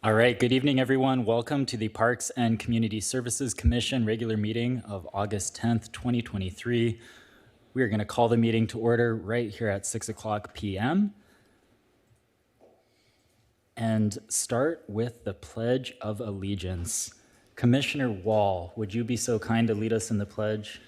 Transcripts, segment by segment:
All right, good evening, everyone. Welcome to the Parks and Community Services Commission regular meeting of August 10th, 2023. We are going to call the meeting to order right here at 6 o'clock p.m. and start with the Pledge of Allegiance. Commissioner Wall, would you be so kind to lead us in the pledge?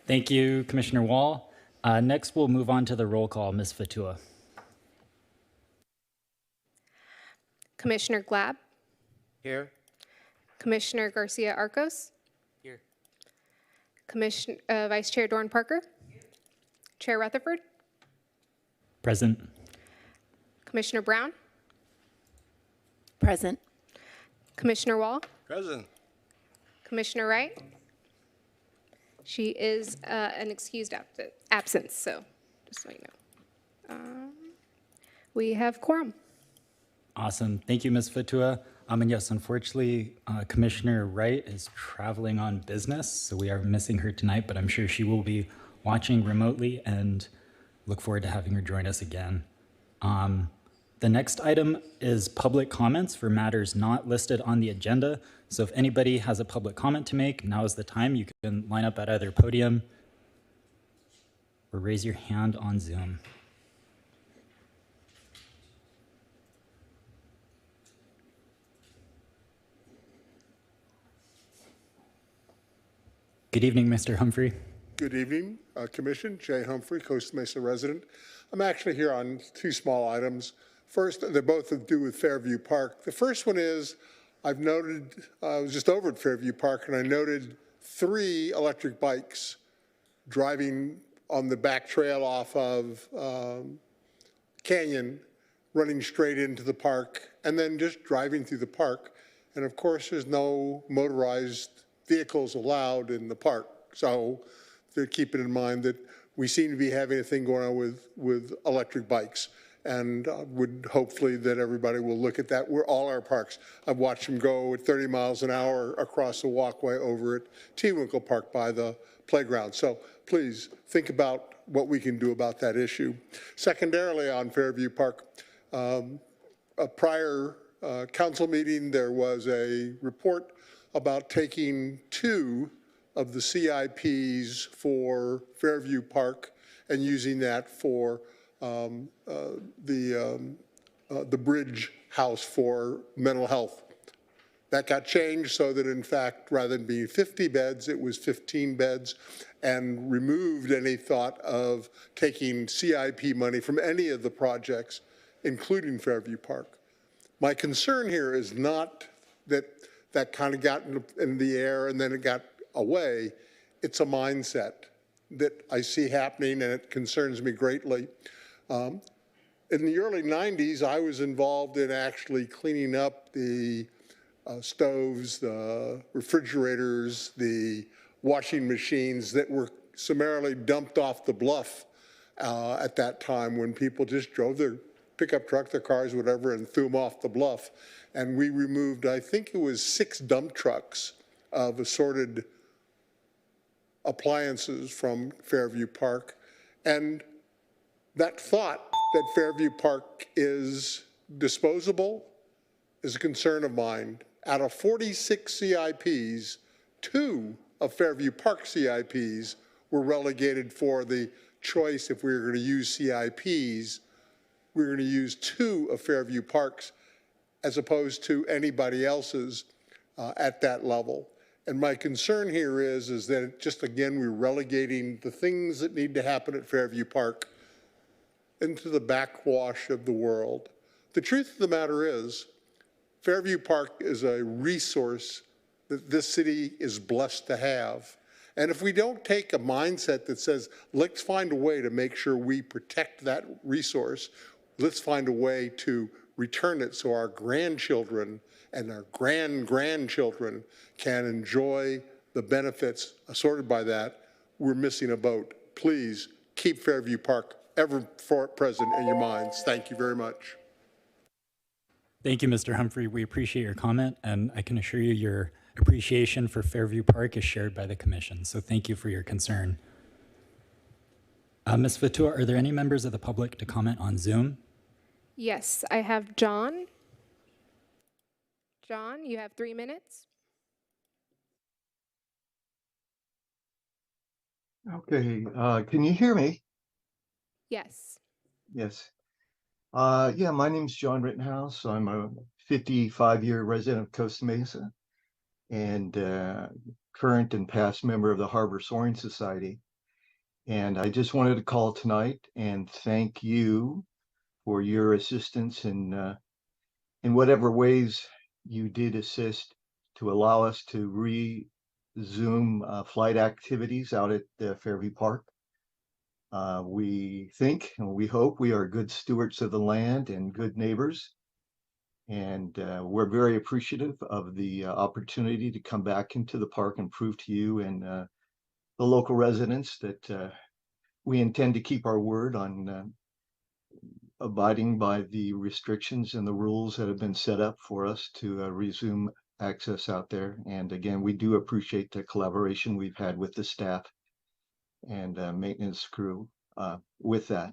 Thank you, Commissioner Wall. Next, we'll move on to the roll call. Ms. Fatua. Commissioner Glab, Here. Commissioner Garcia Arcos, Here. Vice Chair Dorn Parker, Chair Rutherford, Present. Commissioner Brown, Present. Commissioner Wall, Present. Commissioner Wright. She is an excused absence, so just so you know. We have quorum. Awesome. Thank you, Ms. Fatua. And yes, unfortunately, Commissioner Wright is traveling on business, so we are missing her tonight, but I'm sure she will be watching remotely and look forward to having her join us again. The next item is public comments for matters not listed on the agenda. So if anybody has a public comment to make, now is the time. You can line up at either podium or raise your hand on Zoom. Good evening, Mr. Humphrey. Good evening, Commission. Jay Humphrey, Costa Mesa resident. I'm actually here on two small items. First, they're both to do with Fairview Park. The first one is, I've noted, I was just over at Fairview Park and I noted 3 electric bikes driving on the back trail off of Canyon, running straight into the park and then just driving through the park. And of course, there's no motorized vehicles allowed in the park. So they're keeping in mind that we seem to be having a thing going on with electric bikes, and would hopefully that everybody will look at that. We're all our parks. I've watched them go at 30 miles an hour across the walkway over at Tewinkle Park by the playground. So please think about what we can do about that issue. Secondarily, on Fairview Park, a prior council meeting, there was a report about taking 2 of the CIPs for Fairview Park and using that for the bridge house for mental health. That got changed so that, in fact, rather than being 50 beds, it was 15 beds, and removed any thought of taking CIP money from any of the projects, including Fairview Park. My concern here is not that that kind of got in the air and then it got away. It's a mindset that I see happening, and it concerns me greatly. In the early 90s, I was involved in actually cleaning up the stoves, the refrigerators, the washing machines that were summarily dumped off the bluff at that time, when people just drove their pickup truck, their cars, whatever, and threw them off the bluff. And we removed, I think it was 6 dump trucks of assorted appliances from Fairview Park. And that thought that Fairview Park is disposable is a concern of mine. Out of 46 CIPs, 2 of Fairview Park CIPs were relegated for the choice. If we were going to use CIPs, we were going to use 2 of Fairview Parks as opposed to anybody else's at that level. And my concern here is that just, again, we're relegating the things that need to happen at Fairview Park into the backwash of the world. The truth of the matter is, Fairview Park is a resource that this city is blessed to have. And if we don't take a mindset that says, let's find a way to make sure we protect that resource, let's find a way to return it so our grandchildren and our grandchildren can enjoy the benefits assorted by that, we're missing a boat. please keep Fairview Park ever present in your minds. Thank you very much. Thank you, Mr. Humphrey. We appreciate your comment, and I can assure you your appreciation for Fairview Park is shared by the commission. So thank you for your concern. Ms. Fatua, are there any members of the public to comment on Zoom? Yes, I have John. John, you have 3 minutes. Okay, can you hear me? Yes. Yes. Yeah, my name's John Rittenhouse. I'm a 55-year resident of Costa Mesa and current and past member of the Harbor Soaring Society. And I just wanted to call tonight and thank you for your assistance in whatever ways you did assist to allow us to resume flight activities out at Fairview Park. We think and we hope we are good stewards of the land and good neighbors. And we're very appreciative of the opportunity to come back into the park and prove to you and the local residents that we intend to keep our word on abiding by the restrictions and the rules that have been set up for us to resume access out there. And again, we do appreciate the collaboration we've had with the staff and maintenance crew with that.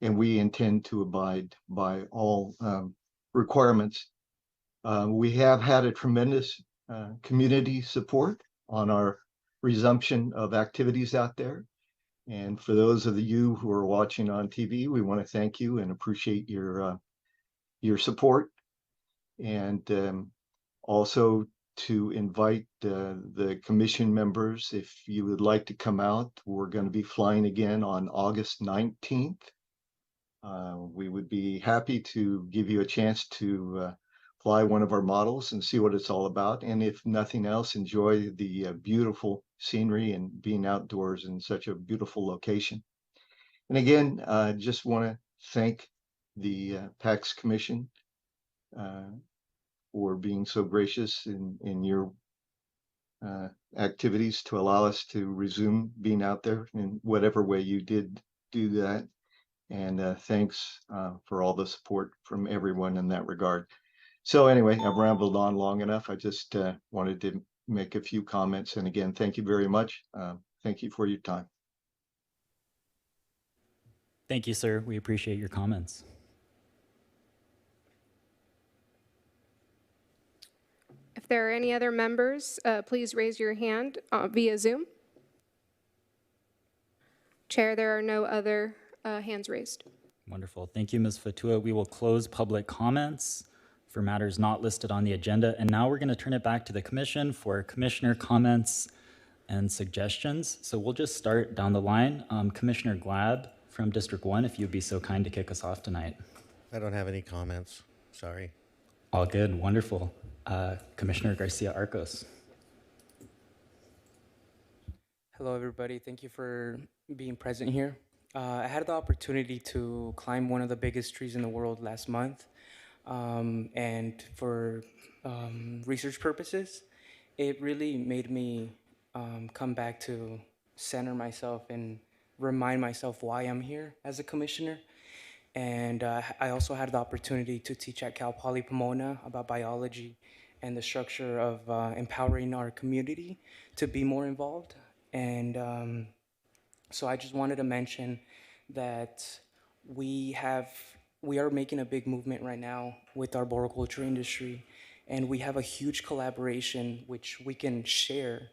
And we intend to abide by all requirements. We have had a tremendous community support on our resumption of activities out there. And for those of you who are watching on TV, we want to thank you and appreciate your support. And also to invite the commission members, if you would like to come out, we're going to be flying again on August 19th. We would be happy to give you a chance to fly one of our models and see what it's all about. And if nothing else, enjoy the beautiful scenery and being outdoors in such a beautiful location. And again, just want to thank the PAX Commission for being so gracious in your activities to allow us to resume being out there in whatever way you did do that. And thanks for all the support from everyone in that regard. So anyway, I've rambled on long enough. I just wanted to make a few comments. And again, thank you very much. Thank you for your time. Thank you, sir. We appreciate your comments. If there are any other members, please raise your hand via Zoom. Chair, there are no other hands raised. Wonderful. Thank you, Ms. Fatua. We will close public comments for matters not listed on the agenda. And now we're going to turn it back to the commission for commissioner comments and suggestions. So we'll just start down the line. Commissioner Glab from District 1, if you'd be so kind to kick us off tonight. I don't have any comments. Sorry. All good. Wonderful. Commissioner Garcia Arcos. Hello, everybody. Thank you for being present here. I had the opportunity to climb one of the biggest trees in the world last month. And for research purposes, it really made me come back to center myself and remind myself why I'm here as a commissioner. And I also had the opportunity to teach at Cal Poly Pomona about biology and the structure of empowering our community to be more involved. And so I just wanted to mention that we are making a big movement right now with our arboriculture industry, and we have a huge collaboration which we can share.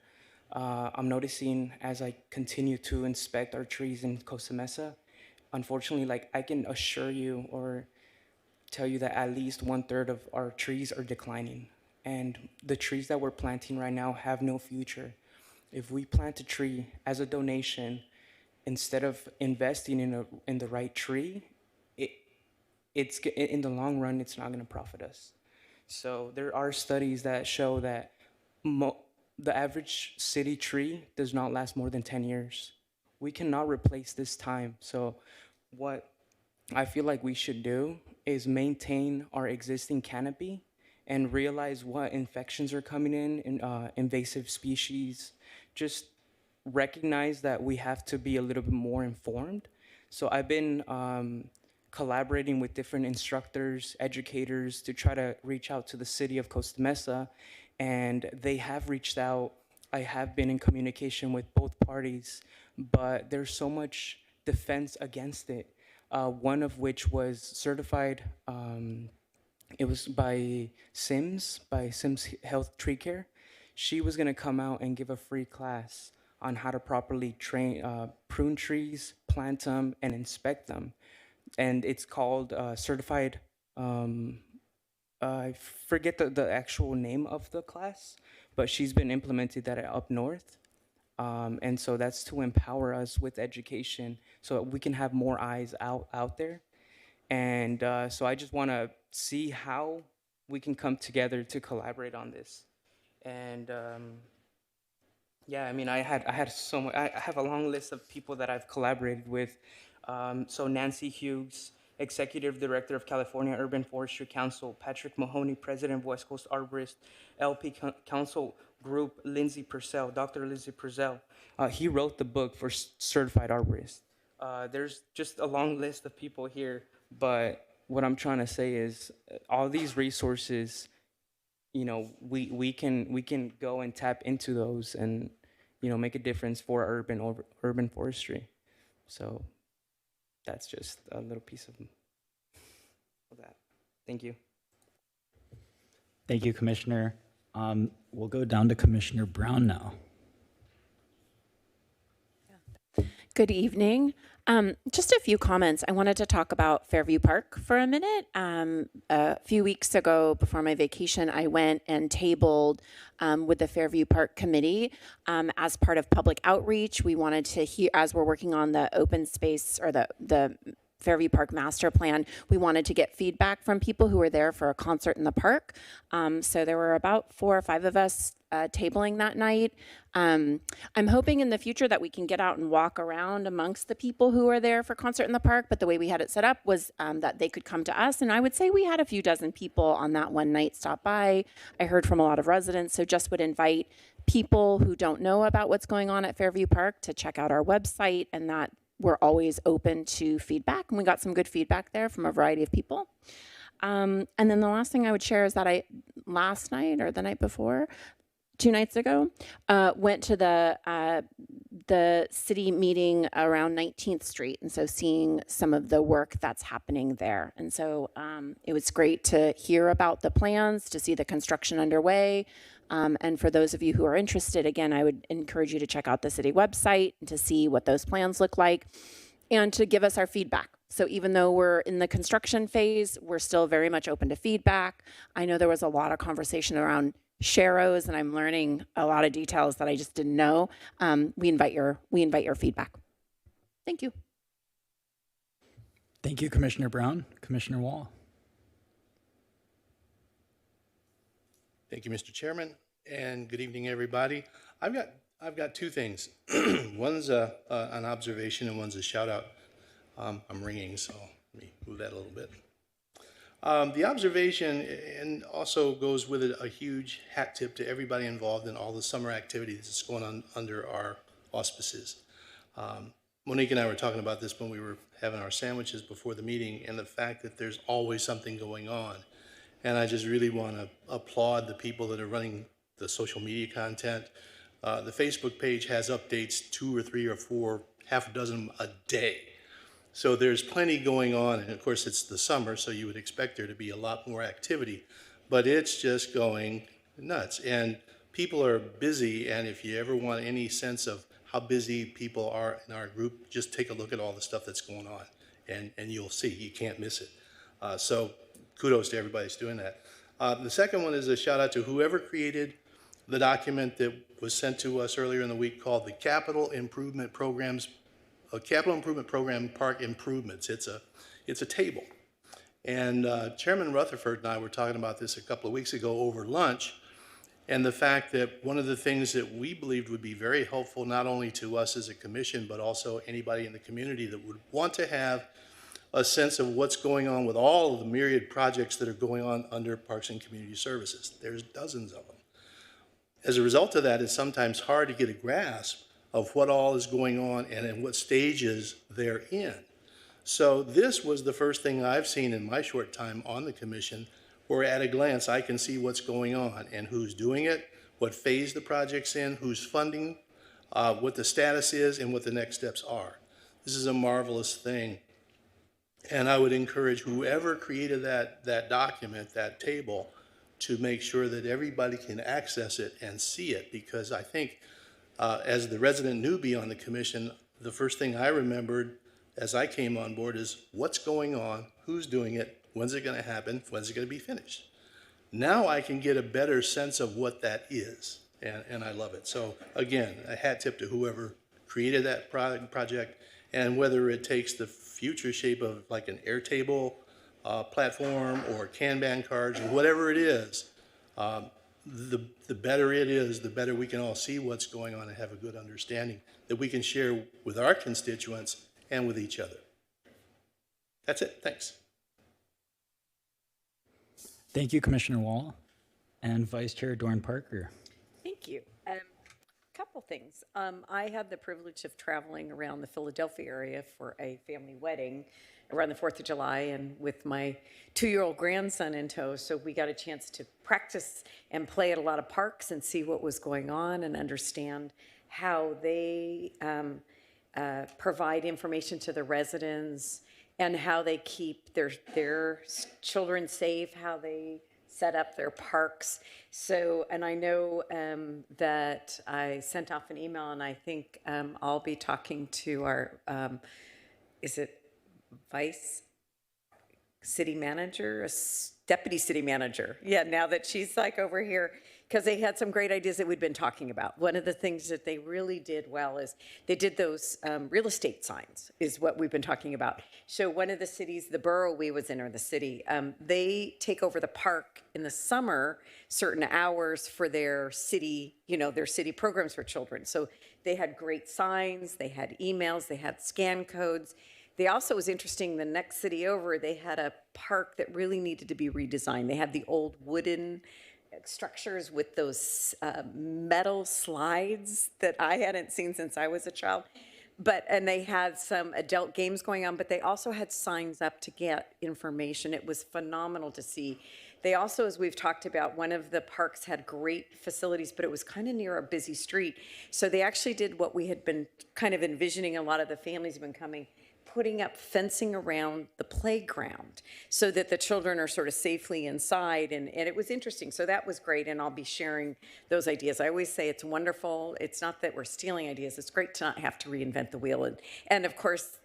I'm noticing as I continue to inspect our trees in Costa Mesa, unfortunately, like I can assure you or tell you that at least 1/3 of our trees are declining. And the trees that we're planting right now have no future. If we plant a tree as a donation, instead of investing in the right tree, it's in the long run, it's not going to profit us. So there are studies that show that the average city tree does not last more than 10 years. We cannot replace this time. So what I feel like we should do is maintain our existing canopy and realize what infections are coming in invasive species, just recognize that we have to be a little bit more informed. So I've been collaborating with different instructors, educators to try to reach out to the city of Costa Mesa, and they have reached out. I have been in communication with both parties, but there's so much defense against it. One of which was certified. It was by Sims Health Tree Care. She was gonna come out and give a free class on how to properly prune trees, plant them, and inspect them. And it's called Certified. I forget the actual name of the class, but she's been implemented that up north. And so that's to empower us with education so that we can have more eyes out there. And so I just want to see how we can come together to collaborate on this. And yeah, I mean, I had so much. I have a long list of people that I've collaborated with. So Nancy Hughes, Executive Director of California Urban Forestry Council; Patrick Mahoney, President of West Coast Arborist LP Council Group; Lindsay Purcell, Dr. Lindsay Purcell. He wrote the book for Certified Arborist. There's just a long list of people here, but what I'm trying to say is all these resources, we can go and tap into those and, make a difference for urban forestry. So that's just a little piece of that. Thank you. Thank you, Commissioner. We'll go down to Commissioner Brown now. Good evening. Just a few comments. I wanted to talk about Fairview Park for a minute. A few weeks ago, before my vacation, I went and tabled with the Fairview Park Committee as part of public outreach. We wanted to hear, as we're working on the open space or the Fairview Park Master Plan, we wanted to get feedback from people who were there for a concert in the park. So there were about 4 or 5 of us tabling that night. I'm hoping in the future that we can get out and walk around amongst the people who are there for concert in the park, but the way we had it set up was that they could come to us, and I would say we had a few dozen people on that one night stop by. I heard from a lot of residents, so just would invite people who don't know about what's going on at Fairview Park to check out our website, and that we're always open to feedback, and we got some good feedback there from a variety of people. And then the last thing I would share is that last night or the night before, 2 nights ago, went to the city meeting around 19th Street, and so seeing some of the work that's happening there. And so it was great to hear about the plans, to see the construction underway. And for those of you who are interested, again, I would encourage you to check out the city website and to see what those plans look like and to give us our feedback. So even though we're in the construction phase, we're still very much open to feedback. I know there was a lot of conversation around sharrows, and I'm learning a lot of details that I just didn't know. We invite your feedback. Thank you. Thank you, Commissioner Brown. Commissioner Wall. Thank you, Mr. Chairman, and good evening, everybody. I've got 2 things. One's an observation and one's a shout out. I'm ringing, so let me move that a little bit. The observation and also goes with it a huge hat tip to everybody involved in all the summer activities that's going on under our auspices. Monique and I were talking about this when we were having our sandwiches before the meeting, and the fact that there's always something going on. And I just really want to applaud the people that are running the social media content. The Facebook page has updates 2 or 3 or 4, half a dozen a day. So there's plenty going on, and of course it's the summer, so you would expect there to be a lot more activity, but it's just going nuts. And people are busy, and if you ever want any sense of how busy people are in our group, just take a look at all the stuff that's going on, and you'll see, you can't miss it. So kudos to everybody that's doing that. The second one is a shout out to whoever created the document that was sent to us earlier in the week called the Capital Improvement Program Park Improvements. It's a table. And Chairman Rutherford and I were talking about this a couple of weeks ago over lunch, and the fact that one of the things that we believed would be very helpful not only to us as a commission, but also anybody in the community that would want to have a sense of what's going on with all of the myriad projects that are going on under Parks and Community Services. There's dozens of them. As a result of that, it's sometimes hard to get a grasp of what all is going on and in what stages they're in. So this was the first thing I've seen in my short time on the commission where at a glance I can see what's going on and who's doing it, what phase the project's in, who's funding, what the status is, and what the next steps are. This is a marvelous thing. And I would encourage whoever created that document, that table, to make sure that everybody can access it and see it, because I think as the resident newbie on the commission, the first thing I remembered as I came on board is what's going on, who's doing it, when's it going to happen, when's it going to be finished. Now I can get a better sense of what that is, and I love it. So again, a hat tip to whoever created that project, and whether it takes the future shape of like an Airtable platform or Kanban cards or whatever it is, the better it is, the better we can all see what's going on and have a good understanding that we can share with our constituents and with each other. That's it. Thanks. Thank you, Commissioner Wall. And Vice Chair Dorn Parker. Thank you. Couple things. I had the privilege of traveling around the Philadelphia area for a family wedding around the 4th of July and with my 2-year-old grandson in tow. So we got a chance to practice and play at a lot of parks and see what was going on and understand how they provide information to the residents and how they keep their children safe, how they set up their parks. So, and I know that I sent off an email, and I think I'll be talking to our, is it vice city manager, deputy city manager? Yeah, now that she's like over here, because they had some great ideas that we'd been talking about. One of the things that they really did well is they did those real estate signs, is what we've been talking about. So one of the cities, the borough we was in, or the city, they take over the park in the summer, certain hours for their city, their city programs for children. So they had great signs, they had emails, they had scan codes. They also, was interesting, the next city over, they had a park that really needed to be redesigned. They had the old wooden structures with those metal slides that I hadn't seen since I was a child. And they had some adult games going on, but they also had signs up to get information. It was phenomenal to see. They also, as we've talked about, one of the parks had great facilities, but it was kind of near a busy street. So they actually did what we had been kind of envisioning, a lot of the families have been coming, putting up fencing around the playground so that the children are sort of safely inside. And it was interesting. So that was great. And I'll be sharing those ideas. I always say it's wonderful. It's not that we're stealing ideas. It's great to not have to reinvent the wheel. And of course,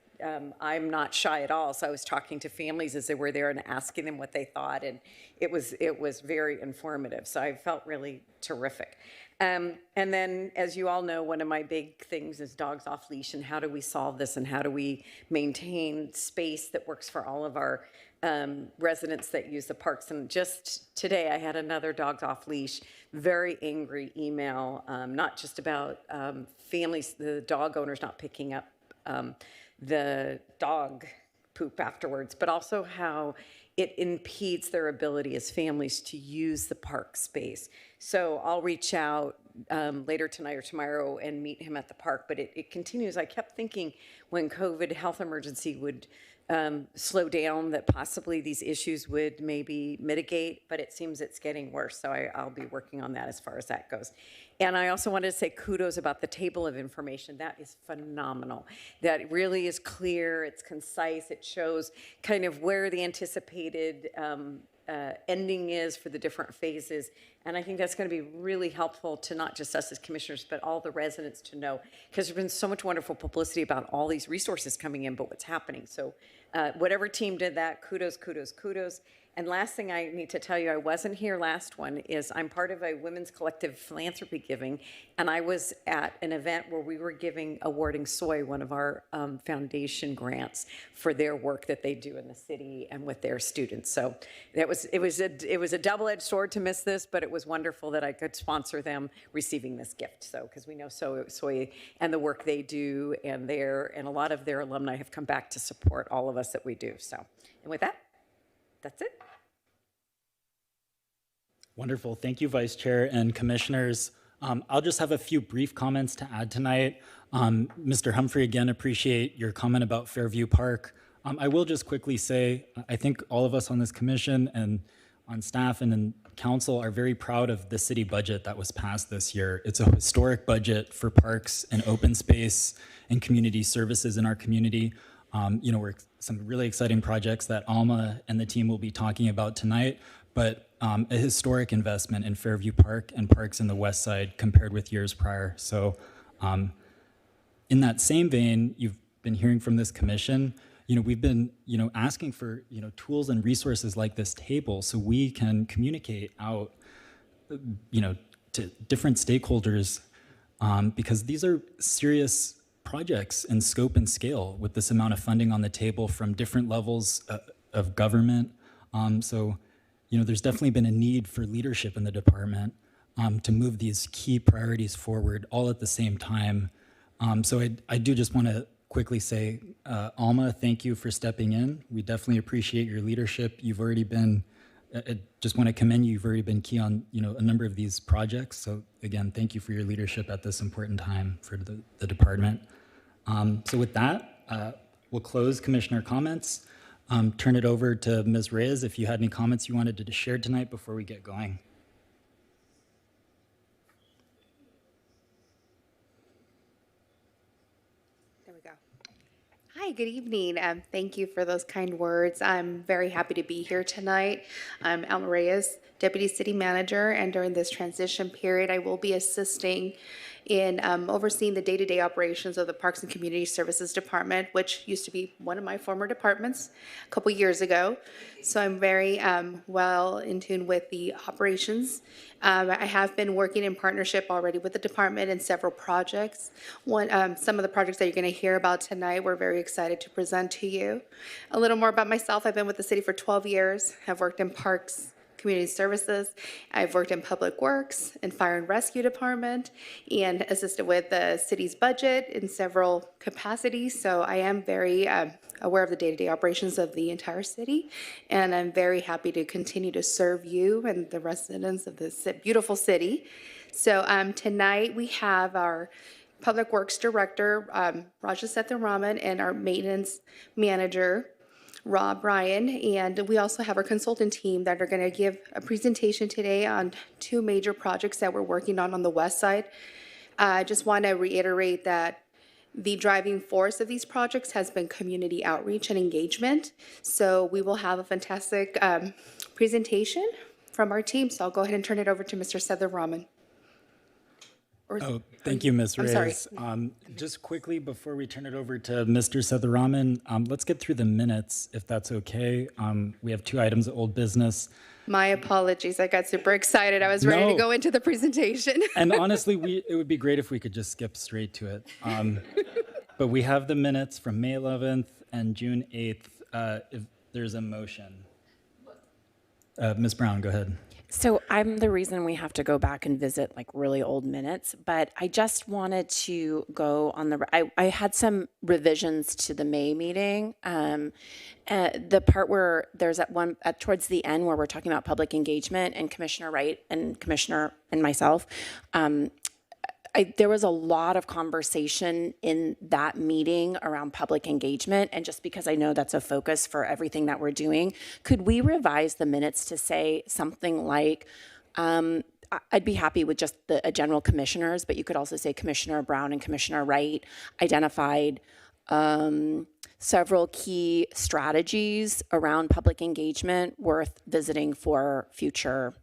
I'm not shy at all. So I was talking to families as they were there and asking them what they thought. And it was very informative. So I felt really terrific. And then, as you all know, one of my big things is dogs off leash, and how do we solve this, and how do we maintain space that works for all of our residents that use the parks. And just today, I had another dogs off leash, very angry email, not just about families, the dog owners not picking up the dog poop afterwards, but also how it impedes their ability as families to use the park space. So I'll reach out later tonight or tomorrow and meet him at the park, but it continues. I kept thinking when COVID health emergency would slow down, that possibly these issues would maybe mitigate, but it seems it's getting worse. So I'll be working on that as far as that goes. And I also wanted to say kudos about the table of information. That is phenomenal. That really is clear, it's concise, it shows kind of where the anticipated ending is for the different phases. And I think that's going to be really helpful to not just us as commissioners, but all the residents to know, because there's been so much wonderful publicity about all these resources coming in, but what's happening. So whatever team did that, kudos, kudos, kudos. And last thing I need to tell you, I wasn't here last one, is I'm part of a women's collective philanthropy giving, and I was at an event where we were awarding Soy, one of our foundation grants, for their work that they do in the city and with their students. So it was a double-edged sword to miss this, but it was wonderful that I could sponsor them receiving this gift. So because we know Soy and the work they do, and a lot of their alumni have come back to support all of us that we do. So, and with that, that's it. Wonderful. Thank you, Vice Chair and Commissioners. I'll just have a few brief comments to add tonight. Mr. Humphrey, again, appreciate your comment about Fairview Park. I will just quickly say, I think all of us on this commission and on staff and in council are very proud of the city budget that was passed this year. It's a historic budget for parks and open space and community services in our community. We're some really exciting projects that Alma and the team will be talking about tonight, but a historic investment in Fairview Park and parks in the west side compared with years prior. So in that same vein, you've been hearing from this commission, we've been, asking for, tools and resources like this table so we can communicate out, to different stakeholders because these are serious projects in scope and scale with this amount of funding on the table from different levels of government. There's definitely been a need for leadership in the department to move these key priorities forward all at the same time. I do just want to quickly say, Alma, thank you for stepping in. We definitely appreciate your leadership. You've already been, I just want to commend you. You've already been key on, a number of these projects. So again, thank you for your leadership at this important time for the department. So with that, we'll close commissioner comments. Turn it over to Ms. Reyes if you had any comments you wanted to share tonight before we get going. There we go. Hi, good evening. Thank you for those kind words. I'm very happy to be here tonight. I'm Alma Reyes, Deputy City Manager, and during this transition period, I will be assisting in overseeing the day-to-day operations of the Parks and Community Services Department, which used to be one of my former departments a couple years ago. So I'm very well in tune with the operations. I have been working in partnership already with the department in several projects. Some of the projects that you're going to hear about tonight, we're very excited to present to you. A little more about myself. I've been with the city for 12 years. I've worked in parks, community services. I've worked in public works and fire and rescue department and assisted with the city's budget in several capacities. So I am very aware of the day-to-day operations of the entire city. And I'm very happy to continue to serve you and the residents of this beautiful city. So tonight we have our Public Works Director, Raja Setharaman, and our Maintenance Manager, Rob Ryan, and we also have our consultant team that are going to give a presentation today on two major projects that we're working on the west side. I just want to reiterate that the driving force of these projects has been community outreach and engagement. So we will have a fantastic presentation from our team. So I'll go ahead and turn it over to Mr. Setharaman. Thank you, Ms. I'm Reyes. Just quickly, before we turn it over to Mr. Setharaman, let's get through the minutes, if that's okay. We have two items of old business. My apologies. I got super excited. I was ready to No. go into the presentation. And honestly, it would be great if we could just skip straight to it. But we have the minutes from May 11th and June 8th. If there's a motion. Ms. Brown, go ahead. So I'm the reason we have to go back and visit like really old minutes, but I just wanted to go on I had some revisions to the May meeting. The part where there's towards the end where we're talking about public engagement and Commissioner Wright and Commissioner and myself, there was a lot of conversation in that meeting around public engagement. And just because I know that's a focus for everything that we're doing, could we revise the minutes to say something like, I'd be happy with just the general commissioners, but you could also say Commissioner Brown and Commissioner Wright identified several key strategies around public engagement worth visiting for future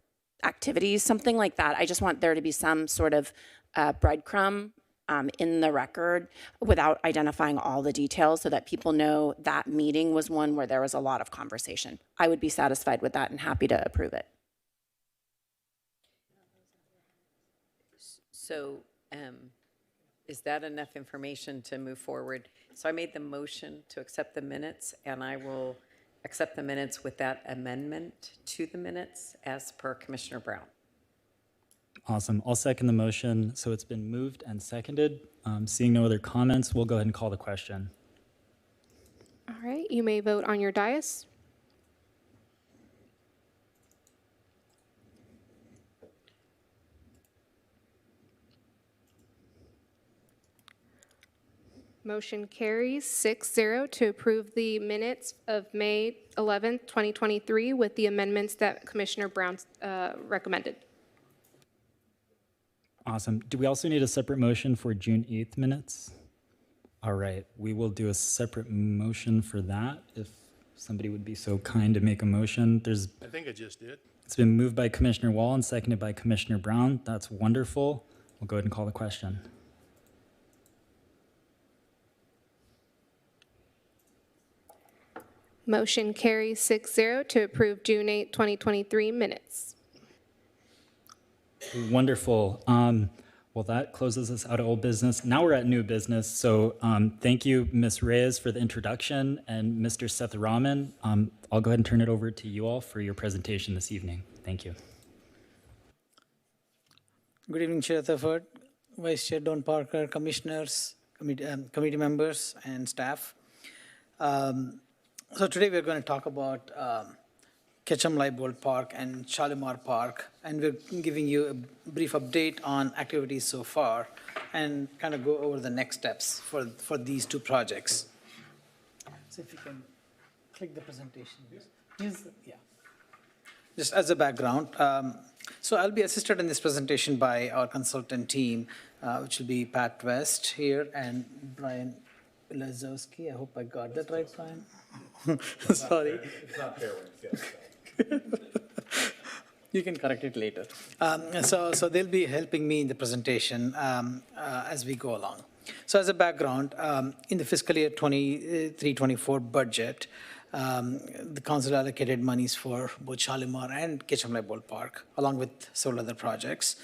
activities, something like that. I just want there to be some sort of breadcrumb in the record without identifying all the details so that people know that meeting was one where there was a lot of conversation. I would be satisfied with that and happy to approve it. So is that enough information to move forward? So I made the motion to accept the minutes, and I will accept the minutes with that amendment to the minutes as per Commissioner Brown. Awesome. I'll second the motion. So it's been moved and seconded. Seeing no other comments, we'll go ahead and call the question. All right, you may vote on your dais. Motion carries 6-0 to approve the minutes of May 11th, 2023 with the amendments that Commissioner Brown recommended. Awesome. Do we also need a separate motion for June 8th minutes? All right, we will do a separate motion for that if somebody would be so kind to make a motion. I think I just did. It's been moved by Commissioner Wall and seconded by Commissioner Brown. That's wonderful. We'll go ahead and call the question. Motion carries 6-0 to approve June 8th, 2023 minutes. Wonderful. Well, that closes us out of old business. Now we're at new business. So thank you, Ms. Reyes, for the introduction, and Mr. Seth Rahman. I'll go ahead and turn it over to you all for your presentation this evening. Thank you. Good evening, Chair Thafford, Vice Chair Don Parker, commissioners, committee members, and staff. So today we're going to talk about Ketchum-Leibold Park and Shalimar Park, and we're giving you a brief update on activities so far and kind of go over the next steps for these two projects. So if you can click the presentation. Yeah. Just as a background, so I'll be assisted in this presentation by our consultant team, which will be Pat West here and Brian Lazowski. I hope I got that right, Brian. Sorry. It's not fair when it's You can correct it later. So they'll be helping me in the presentation as we go along. So as a background, in the fiscal year 23-24 budget, the council allocated monies for both Shalimar and Ketchum-Leibold Park, along with several other projects.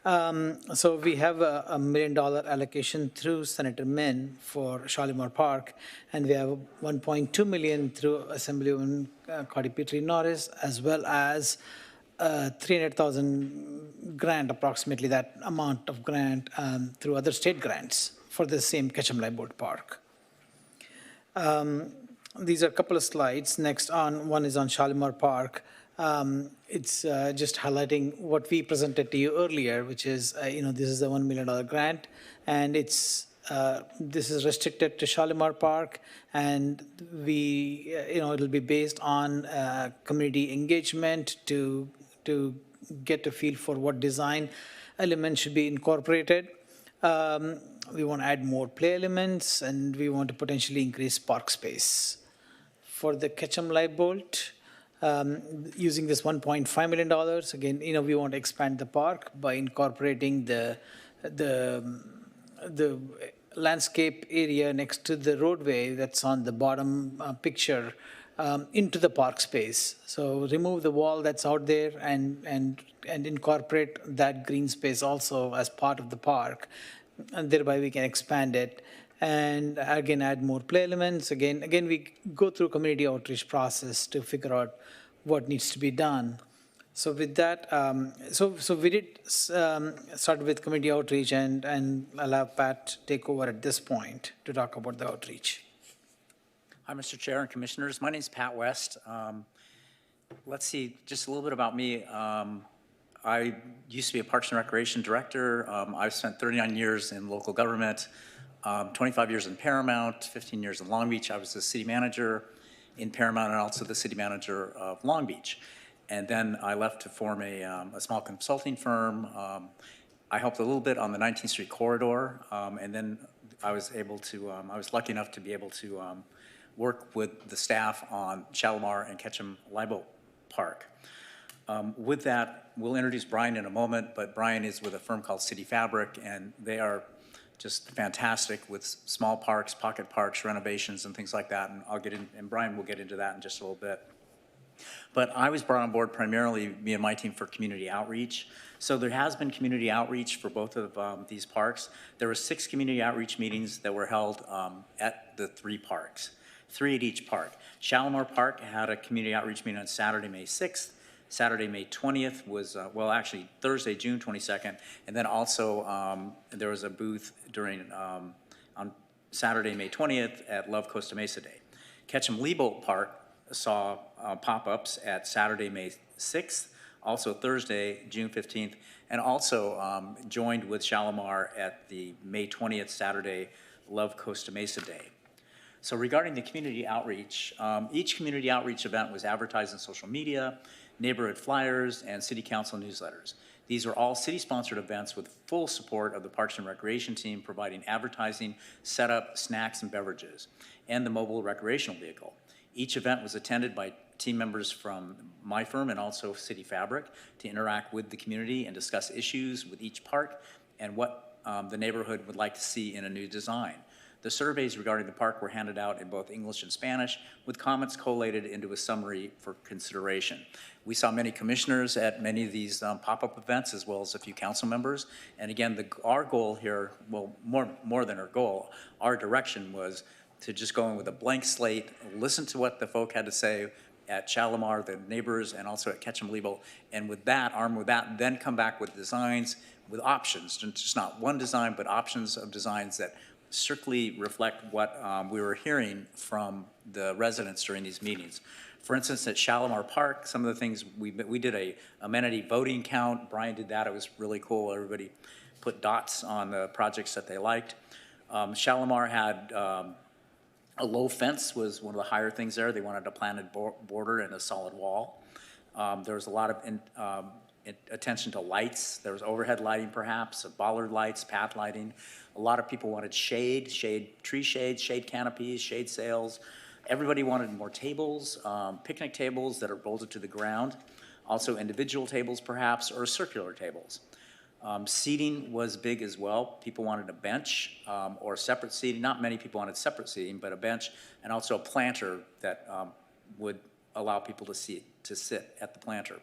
So we have a $1 million allocation through Senator Min for Shalimar Park, and we have $1.2 million through Assemblywoman Cody Petrie Norris, as well as 300,000 grant, approximately that amount of grant through other state grants for the same Ketchum-Leibold Park. These are a couple of slides. Next one is on Shalimar Park. It's just highlighting what we presented to you earlier, which is, this is a $1 million grant, and this is restricted to Shalimar Park, and it'll be based on community engagement to get a feel for what design elements should be incorporated. We want to add more play elements, and we want to potentially increase park space. For the Ketchum-Leibold, using this $1.5 million, again, we want to expand the park by incorporating the landscape area next to the roadway that's on the bottom picture into the park space. So remove the wall that's out there and incorporate that green space also as part of the park, and thereby we can expand it. And again, add more play elements. Again, we go through community outreach process to figure out what needs to be done. So with that, so we did start with community outreach, and I'll have Pat take over at this point to talk about the outreach. Hi, Mr. Chair and Commissioners. My name is Pat West. Let's see, just a little bit about me. I used to be a Parks and Recreation Director. I've spent 39 years in local government. 25 years in Paramount, 15 years in Long Beach. I was the city manager in Paramount and also the city manager of Long Beach. And then I left to form a small consulting firm. I helped a little bit on the 19th Street corridor, and then I was lucky enough to be able to work with the staff on Shalimar and Ketchum-Leibold Park. With that, we'll introduce Brian in a moment, but Brian is with a firm called City Fabric, and they are just fantastic with small parks, pocket parks, renovations, and things like that. And Brian will get into that in just a little bit. But I was brought on board primarily, me and my team, for community outreach. So there has been community outreach for both of these parks. There were 6 community outreach meetings that were held at the 3 parks, 3 at each park. Shalimar Park had a community outreach meeting on Saturday, May 6th. Saturday, May 20th was, actually Thursday, June 22nd. And then also there was a booth on Saturday, May 20th at Love Costa Mesa Day. Ketchum-Leibold Park saw pop-ups at Saturday, May 6th, also Thursday, June 15th, and also joined with Shalimar at the May 20th Saturday Love Costa Mesa Day. So regarding the community outreach, each community outreach event was advertised in social media, neighborhood flyers, and city council newsletters. These were all city-sponsored events with full support of the Parks and Recreation team, providing advertising, setup, snacks, and beverages, and the mobile recreational vehicle. Each event was attended by team members from my firm and also City Fabric to interact with the community and discuss issues with each park and what the neighborhood would like to see in a new design. The surveys regarding the park were handed out in both English and Spanish, with comments collated into a summary for consideration. We saw many commissioners at many of these pop-up events, as well as a few council members. And again, our goal here, well, more than our goal, our direction was to just go in with a blank slate, listen to what the folk had to say at Shalimar, the neighbors, and also at Ketchum-Lebo, and with that, armed with that, then come back with designs, with options, just not one design, but options of designs that strictly reflect what we were hearing from the residents during these meetings. For instance, at Shalimar Park, some of the things, we did a amenity voting count. Brian did that, it was really cool. Everybody put dots on the projects that they liked. Shalimar had a low fence was one of the higher things there. They wanted a planted border and a solid wall. There was a lot of attention to lights. There was overhead lighting perhaps, bollard lights, path lighting. A lot of people wanted tree shade, shade canopies, shade sails. Everybody wanted more tables, picnic tables that are bolted to the ground. Also individual tables perhaps, or circular tables. Seating was big as well. People wanted a bench or separate seating. Not many people wanted separate seating, but a bench and also a planter that would allow people to sit at the planter.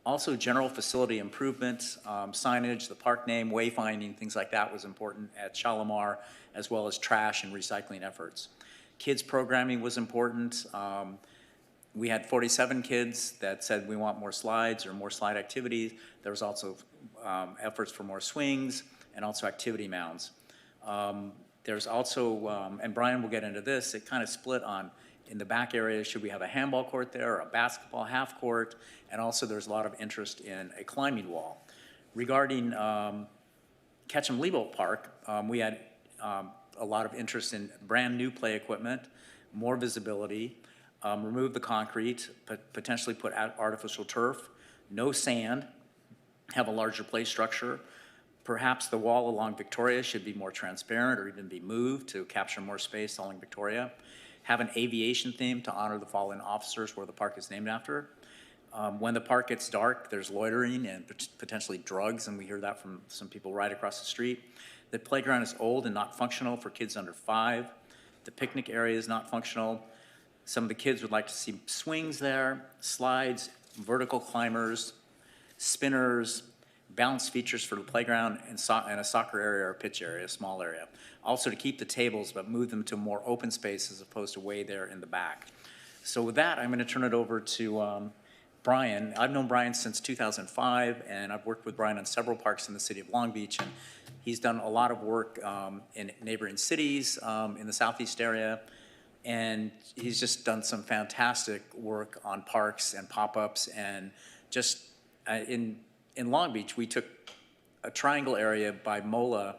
Also, general facility improvements, signage, the park name, wayfinding, things like that was important at Shalimar, as well as trash and recycling efforts. Kids programming was important. We had 47 kids that said we want more slides or more slide activities. There was also efforts for more swings and also activity mounds. There's also, and Brian will get into this, it kind of split on in the back area, should we have a handball court there, or a basketball half court, and also there's a lot of interest in a climbing wall. Regarding Ketchum-Lebo Park, we had a lot of interest in brand new play equipment, more visibility, remove the concrete, potentially put artificial turf, no sand, have a larger play structure. Perhaps the wall along Victoria should be more transparent or even be moved to capture more space along Victoria. Have an aviation theme to honor the fallen officers where the park is named after. When the park gets dark, there's loitering and potentially drugs, and we hear that from some people right across the street. The playground is old and not functional for kids under 5. The picnic area is not functional. Some of the kids would like to see swings there, slides, vertical climbers, spinners, balance features for the playground, and a soccer area or pitch area, a small area. Also to keep the tables, but move them to more open space as opposed to way there in the back. So with that, I'm going to turn it over to Brian. I've known Brian since 2005, and I've worked with Brian on several parks in the city of Long Beach, and he's done a lot of work in neighboring cities in the southeast area, and he's just done some fantastic work on parks and pop-ups, and just in Long Beach, we took a triangle area by MOLA,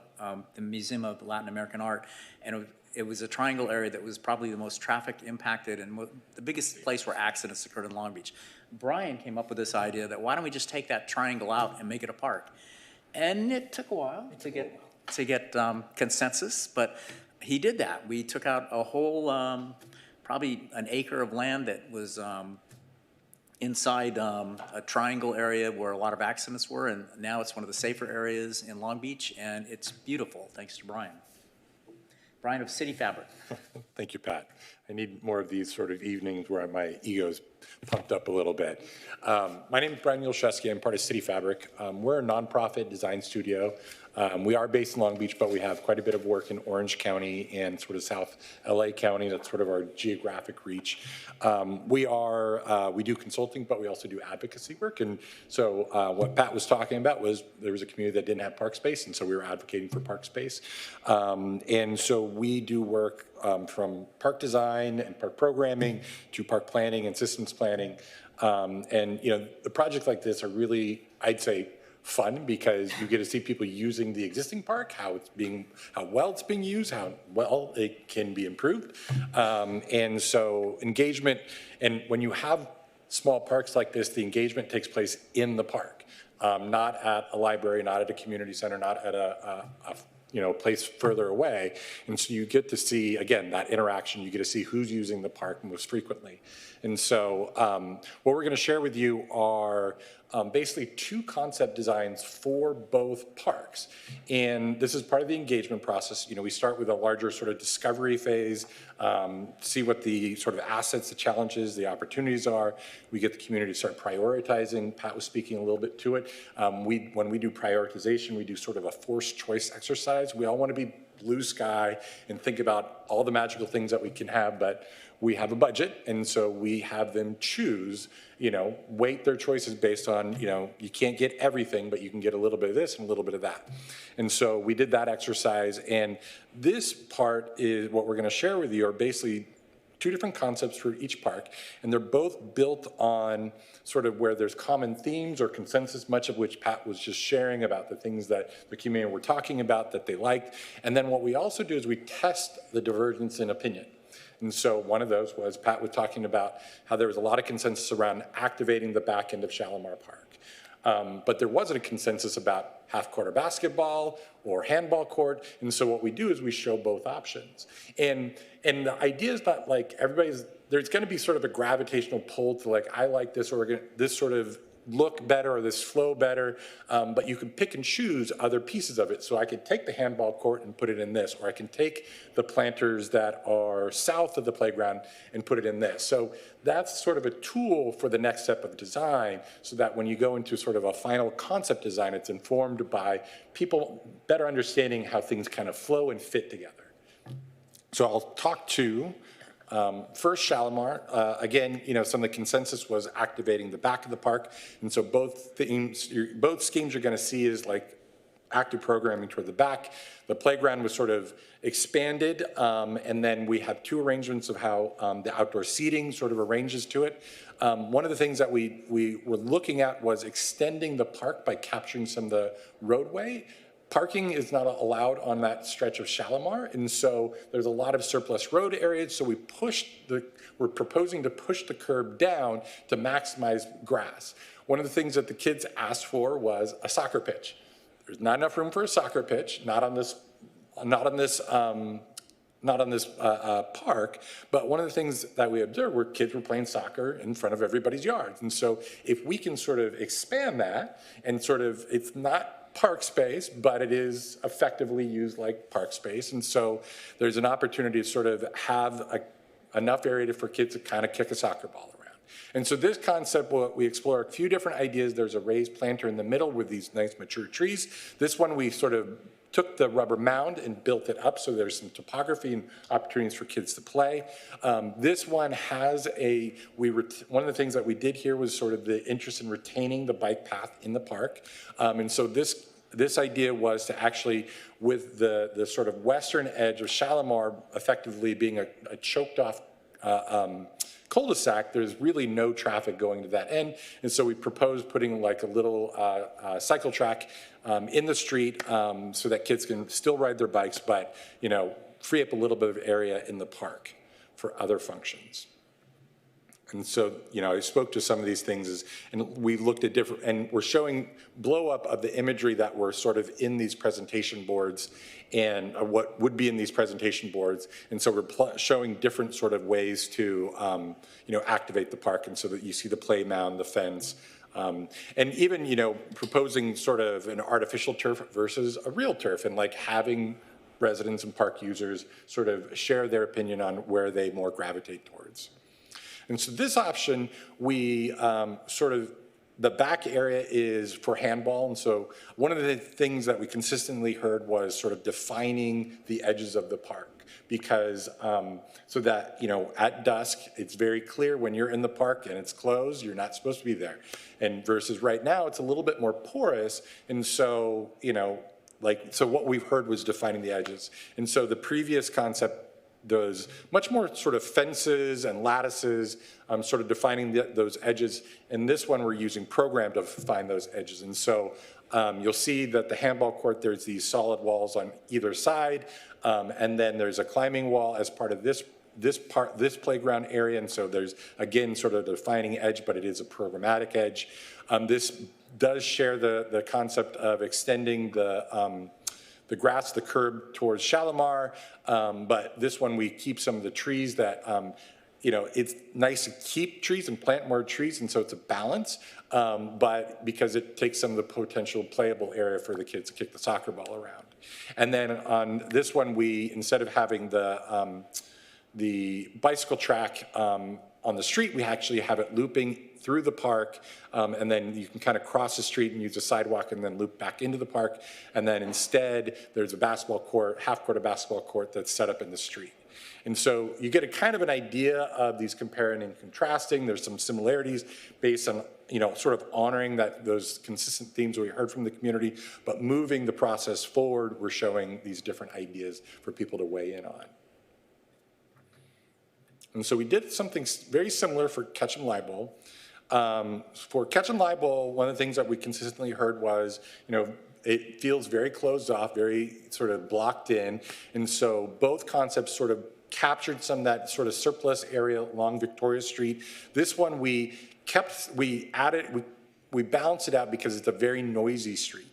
the Museum of Latin American Art, and it was a triangle area that was probably the most traffic impacted and the biggest place where accidents occurred in Long Beach. Brian came up with this idea that why don't we just take that triangle out and make it a park? And it took a while to get consensus, but he did that. We took out a whole, probably an acre of land that was inside a triangle area where a lot of accidents were, and now it's one of the safer areas in Long Beach, and it's beautiful, thanks to Brian. Brian of City Fabric. Thank you, Pat. I need more of these sort of evenings where my ego's pumped up a little bit. My name is Brian Yulszewski. I'm part of City Fabric. We're a nonprofit design studio. We are based in Long Beach, but we have quite a bit of work in Orange County and sort of South LA County. That's sort of our geographic reach. We do consulting, but we also do advocacy work. And so what Pat was talking about was there was a community that didn't have park space, and so we were advocating for park space. And so we do work from park design and park programming to park planning and systems planning. And the projects like this are really, I'd say, fun because you get to see people using the existing park, how well it's being used, how well it can be improved. And so engagement, and when you have small parks like this, the engagement takes place in the park, not at a library, not at a community center, not at a place further away. And so you get to see, again, that interaction. You get to see who's using the park most frequently. And so what we're going to share with you are basically two concept designs for both parks. And this is part of the engagement process. We start with a larger sort of discovery phase, see what the sort of assets, the challenges, the opportunities are. We get the community to start prioritizing. Pat was speaking a little bit to it. When we do prioritization, we do sort of a forced choice exercise. We all want to be blue sky and think about all the magical things that we can have, but we have a budget, and so we have them choose, weight their choices based on, you can't get everything, but you can get a little bit of this and a little bit of that. And so we did that exercise, and this part is what we're going to share with you are basically two different concepts for each park, and they're both built on sort of where there's common themes or consensus, much of which Pat was just sharing about the things that the community were talking about that they liked. And then what we also do is we test the divergence in opinion. And so one of those was Pat was talking about how there was a lot of consensus around activating the back end of Shalimar Park. But there wasn't a consensus about half-court basketball or handball court. And so what we do is we show both options. And the idea is not like there's going to be sort of a gravitational pull to like, I like this, or this sort of look better or this flow better, but you can pick and choose other pieces of it. So I could take the handball court and put it in this, or I can take the planters that are south of the playground and put it in this. So that's sort of a tool for the next step of design, so that when you go into sort of a final concept design, it's informed by people better understanding how things kind of flow and fit together. So I'll talk to first, Shalimar. Again, some of the consensus was activating the back of the park, and so both schemes you're going to see is like active programming toward the back. The playground was sort of expanded, and then we have two arrangements of how the outdoor seating sort of arranges to it. One of the things that we were looking at was extending the park by capturing some of the roadway. Parking is not allowed on that stretch of Shalimar, and so there's a lot of surplus road areas, so we're proposing to push the curb down to maximize grass. One of the things that the kids asked for was a soccer pitch. There's not enough room for a soccer pitch, not on this park, but one of the things that we observed were kids were playing soccer in front of everybody's yards. And so if we can sort of expand that and sort of, it's not park space, but it is effectively used like park space. And so there's an opportunity to sort of have enough area for kids to kind of kick a soccer ball around. And so this concept, we explore a few different ideas. There's a raised planter in the middle with these nice mature trees. This one we sort of took the rubber mound and built it up, so there's some topography and opportunities for kids to play. This one has one of the things that we did here was sort of the interest in retaining the bike path in the park. And so this idea was to actually, with the sort of western edge of Shalimar effectively being a choked off cul-de-sac, there's really no traffic going to that end. And so we proposed putting like a little cycle track in the street so that kids can still ride their bikes, but free up a little bit of area in the park for other functions. And so, I spoke to some of these things and we looked at different, and we're showing blow up of the imagery that were sort of in these presentation boards and what would be in these presentation boards. And so we're showing different sort of ways to, activate the park. And so that you see the play mound, the fence, and even, proposing sort of an artificial turf versus a real turf, and like having residents and park users sort of share their opinion on where they more gravitate towards. And so this option, we the back area is for handball. And so one of the things that we consistently heard was sort of defining the edges of the park, because so that, at dusk, it's very clear when you're in the park and it's closed, you're not supposed to be there. And versus right now, it's a little bit more porous. And so, so what we've heard was defining the edges. And so the previous concept, those much more sort of fences and lattices, sort of defining those edges. And this one, we're using program to define those edges. And so You'll see that the handball court, there's these solid walls on either side, and then there's a climbing wall as part of this playground area, and so there's, again, sort of the defining edge, but it is a programmatic edge. This does share the concept of extending the grass, the curb towards Shalimar, but this one we keep some of the trees that, it's nice to keep trees and plant more trees, and so it's a balance, but because it takes some of the potential playable area for the kids to kick the soccer ball around. And then on this one, we, instead of having the bicycle track on the street, we actually have it looping through the park, and then you can kind of cross the street and use a sidewalk and then loop back into the park. And then instead, there's a basketball court, half-court of basketball court that's set up in the street. And so you get a kind of an idea of these comparing and contrasting. There's some similarities based on, sort of honoring those consistent themes we heard from the community, but moving the process forward, we're showing these different ideas for people to weigh in on. And so we did something very similar for Ketchum Libel. For Ketchum Libel, one of the things that we consistently heard was, it feels very closed off, very sort of blocked in. And so both concepts sort of captured some of that sort of surplus area along Victoria Street. This one we balanced it out because it's a very noisy street.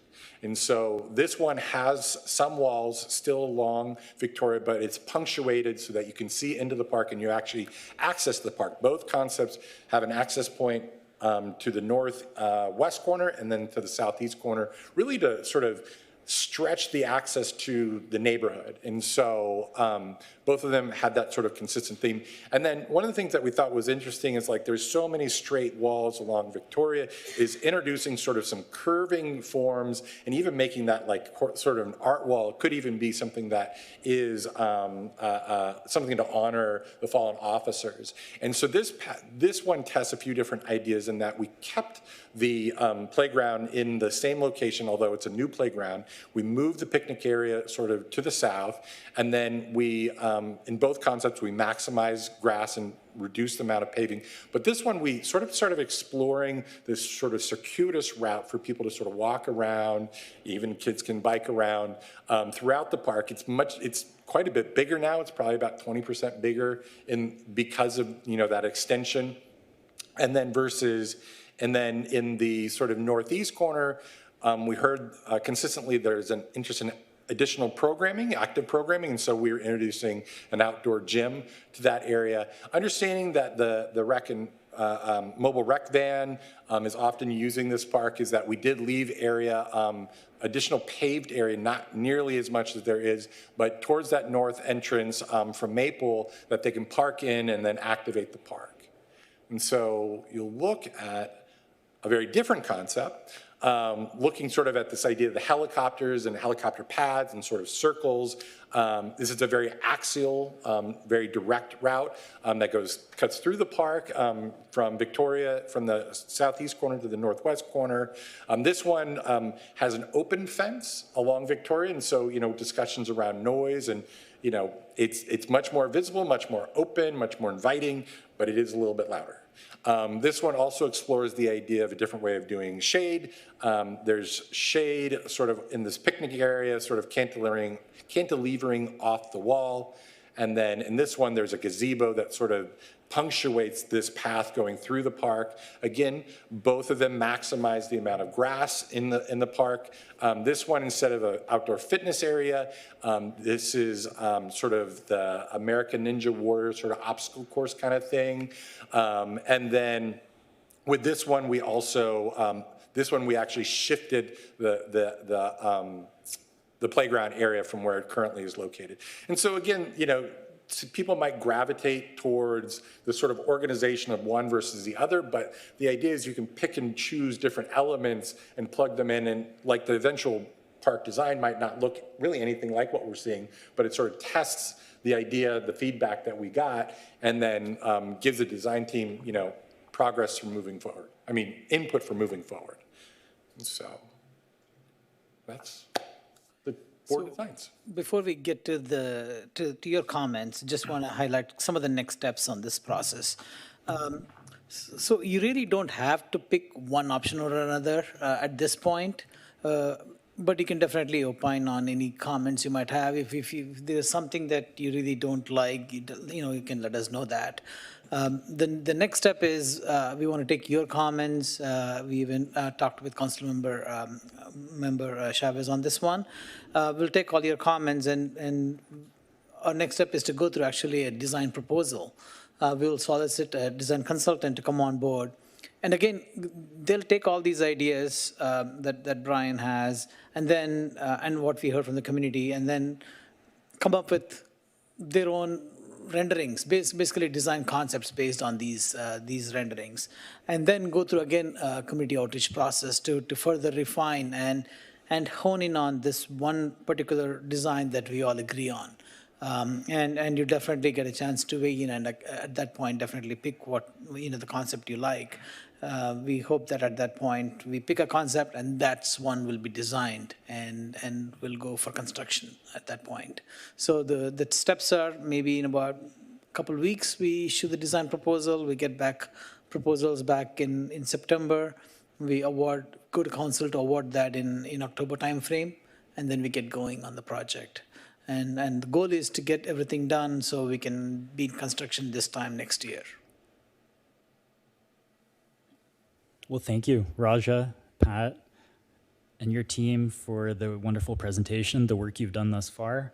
And so this one has some walls still along Victoria, but it's punctuated so that you can see into the park and you actually access the park. Both concepts have an access point to the northwest corner and then to the southeast corner, really to sort of stretch the access to the neighborhood. And so both of them had that sort of consistent theme. And then one of the things that we thought was interesting is like there's so many straight walls along Victoria is introducing sort of some curving forms and even making that like sort of an art wall. It could even be something that is something to honor the fallen officers. And so this one tests a few different ideas in that we kept the playground in the same location, although it's a new playground. We moved the picnic area sort of to the south, and then we, in both concepts, we maximize grass and reduce the amount of paving. But this one, we sort of started exploring this sort of circuitous route for people to sort of walk around, even kids can bike around throughout the park. It's quite a bit bigger now. It's probably about 20% bigger because of, that extension. And then in the sort of northeast corner, we heard consistently there's an interest in additional programming, active programming, and so we're introducing an outdoor gym to that area. Understanding that the rec and mobile rec van is often using this park, is that we did leave area, additional paved area, not nearly as much as there is, but towards that north entrance from Maple that they can park in and then activate the park. And so you'll look at a very different concept, looking sort of at this idea of the helicopters and helicopter pads and sort of circles. This is a very axial, very direct route that cuts through the park from Victoria, from the southeast corner to the northwest corner. This one has an open fence along Victoria, and so, discussions around noise and, it's much more visible, much more open, much more inviting, but it is a little bit louder. This one also explores the idea of a different way of doing shade. There's shade sort of in this picnic area, sort of cantilevering off the wall. And then in this one, there's a gazebo that sort of punctuates this path going through the park. Again, both of them maximize the amount of grass in the park. This one, instead of an outdoor fitness area, this is sort of the American Ninja Warrior sort of obstacle course kind of thing. And then with this one, we also, we actually shifted the playground area from where it currently is located. And so again, people might gravitate towards the sort of organization of one versus the other, but the idea is you can pick and choose different elements and plug them in, and like the eventual park design might not look really anything like what we're seeing, but it sort of tests the idea, the feedback that we got, and then gives the design team, progress for moving forward. Input for moving forward. And so that's the board designs. Before we get to your comments, just want to highlight some of the next steps on this process. So you really don't have to pick one option or another at this point. But you can definitely opine on any comments you might have. If there's something that you really don't like, you can let us know that. Then the next step is we want to take your comments. We even talked with Council Member Chavez on this one. We'll take all your comments, and our next step is to go through actually a design proposal. We will solicit a design consultant to come on board. And again, they'll take all these ideas that Brian has, and then and what we heard from the community, and then come up with their own renderings, basically design concepts based on these renderings, and then go through again a community outreach process to further refine and hone in on this one particular design that we all agree on. And you definitely get a chance to weigh in, and at that point, definitely pick what the concept you like. We hope that at that point we pick a concept, and that's one will be designed, and will go for construction at that point. So the steps are maybe in about a couple of weeks we issue the design proposal. We get back proposals back in September. We go to council to award that in October timeframe, and then we get going on the project. And the goal is to get everything done so we can be in construction this time next year. Well, thank you, Raja, Pat, and your team for the wonderful presentation, the work you've done thus far.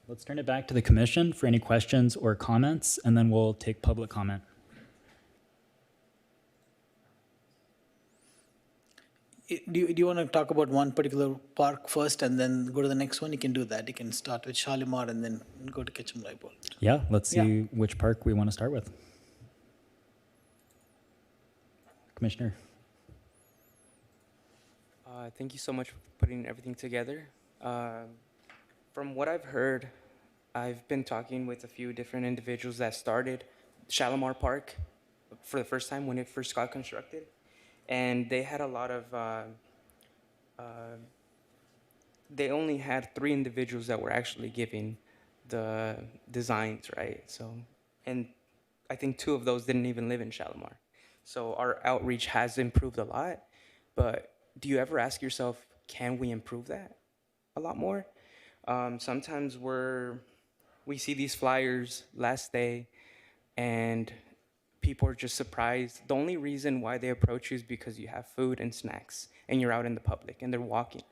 Let's turn it back to the commission for any questions or comments, and then we'll take public comment. Do you want to talk about one particular park first and then go to the next one? You can do that. You can start with Shalimar and then go to Ketchum Leipold. Yeah, let's see which park we want to start with. Commissioner. Thank you so much for putting everything together. From what I've heard, I've been talking with a few different individuals that started Shalimar Park for the first time when it first got constructed. And they had a lot of, they only had 3 individuals that were actually giving the designs, right? So, and I think 2 of those didn't even live in Shalimar. So our outreach has improved a lot, but do you ever ask yourself, can we improve that a lot more? Sometimes we see these flyers last day and people are just surprised. The only reason why they approach you is because you have food and snacks and you're out in the public and they're walking.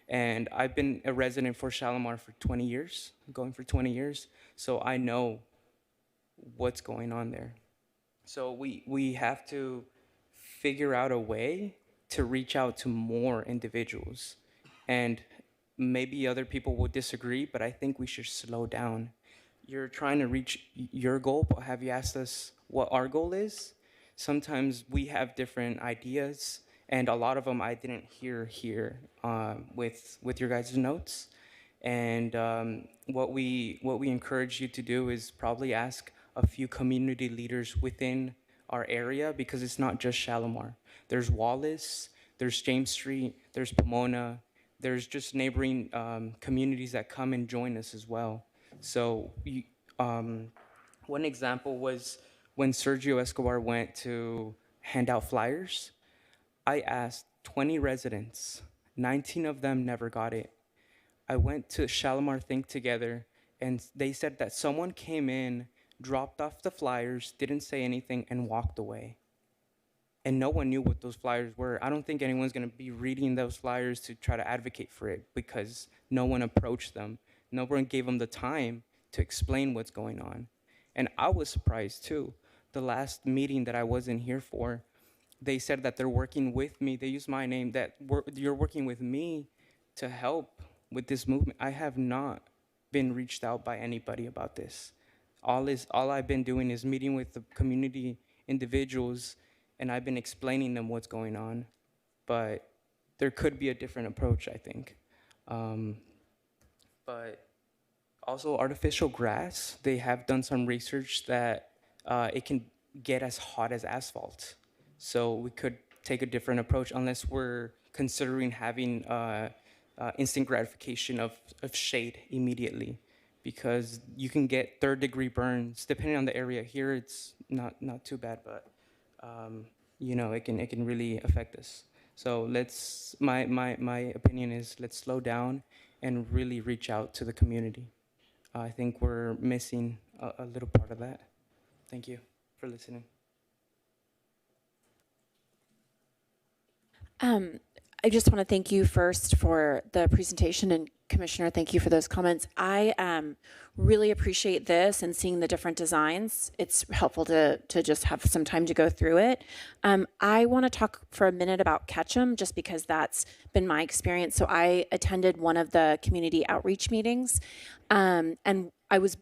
And I've been a resident for Shalimar for 20 years, going for 20 years, so I know what's going on there. So we have to figure out a way to reach out to more individuals. And maybe other people will disagree, but I think we should slow down. You're trying to reach your goal, but have you asked us what our goal is? Sometimes we have different ideas, and a lot of them I didn't hear here with your guys' notes. And what we encourage you to do is probably ask a few community leaders within our area, because it's not just Shalimar. There's Wallace, there's James Street, there's Pomona, there's just neighboring communities that come and join us as well. So one example was when Sergio Escobar went to hand out flyers. I asked 20 residents, 19 of them never got it. I went to Shalimar Think Together, and they said that someone came in, dropped off the flyers, didn't say anything, and walked away. And no one knew what those flyers were. I don't think anyone's going to be reading those flyers to try to advocate for it, because no one approached them. No one gave them the time to explain what's going on. And I was surprised too. The last meeting that I wasn't here for, they said that they're working with me. They used my name, that you're working with me to help with this movement. I have not been reached out by anybody about this. All I've been doing is meeting with the community individuals, and I've been explaining them what's going on. But there could be a different approach, I think. But also artificial grass, they have done some research that it can get as hot as asphalt. So we could take a different approach, unless we're considering having instant gratification of shade immediately, because you can get 3rd-degree burns depending on the area. Here it's not too bad, but you know, it can really affect us. So my opinion is let's slow down and really reach out to the community. I think we're missing a little part of that. Thank you for listening. I just want to thank you first for the presentation, and Commissioner, thank you for those comments. I really appreciate this and seeing the different designs. It's helpful to just have some time to go through it. I want to talk for a minute about Ketchum, just because that's been my experience. So I attended one of the community outreach meetings, and I was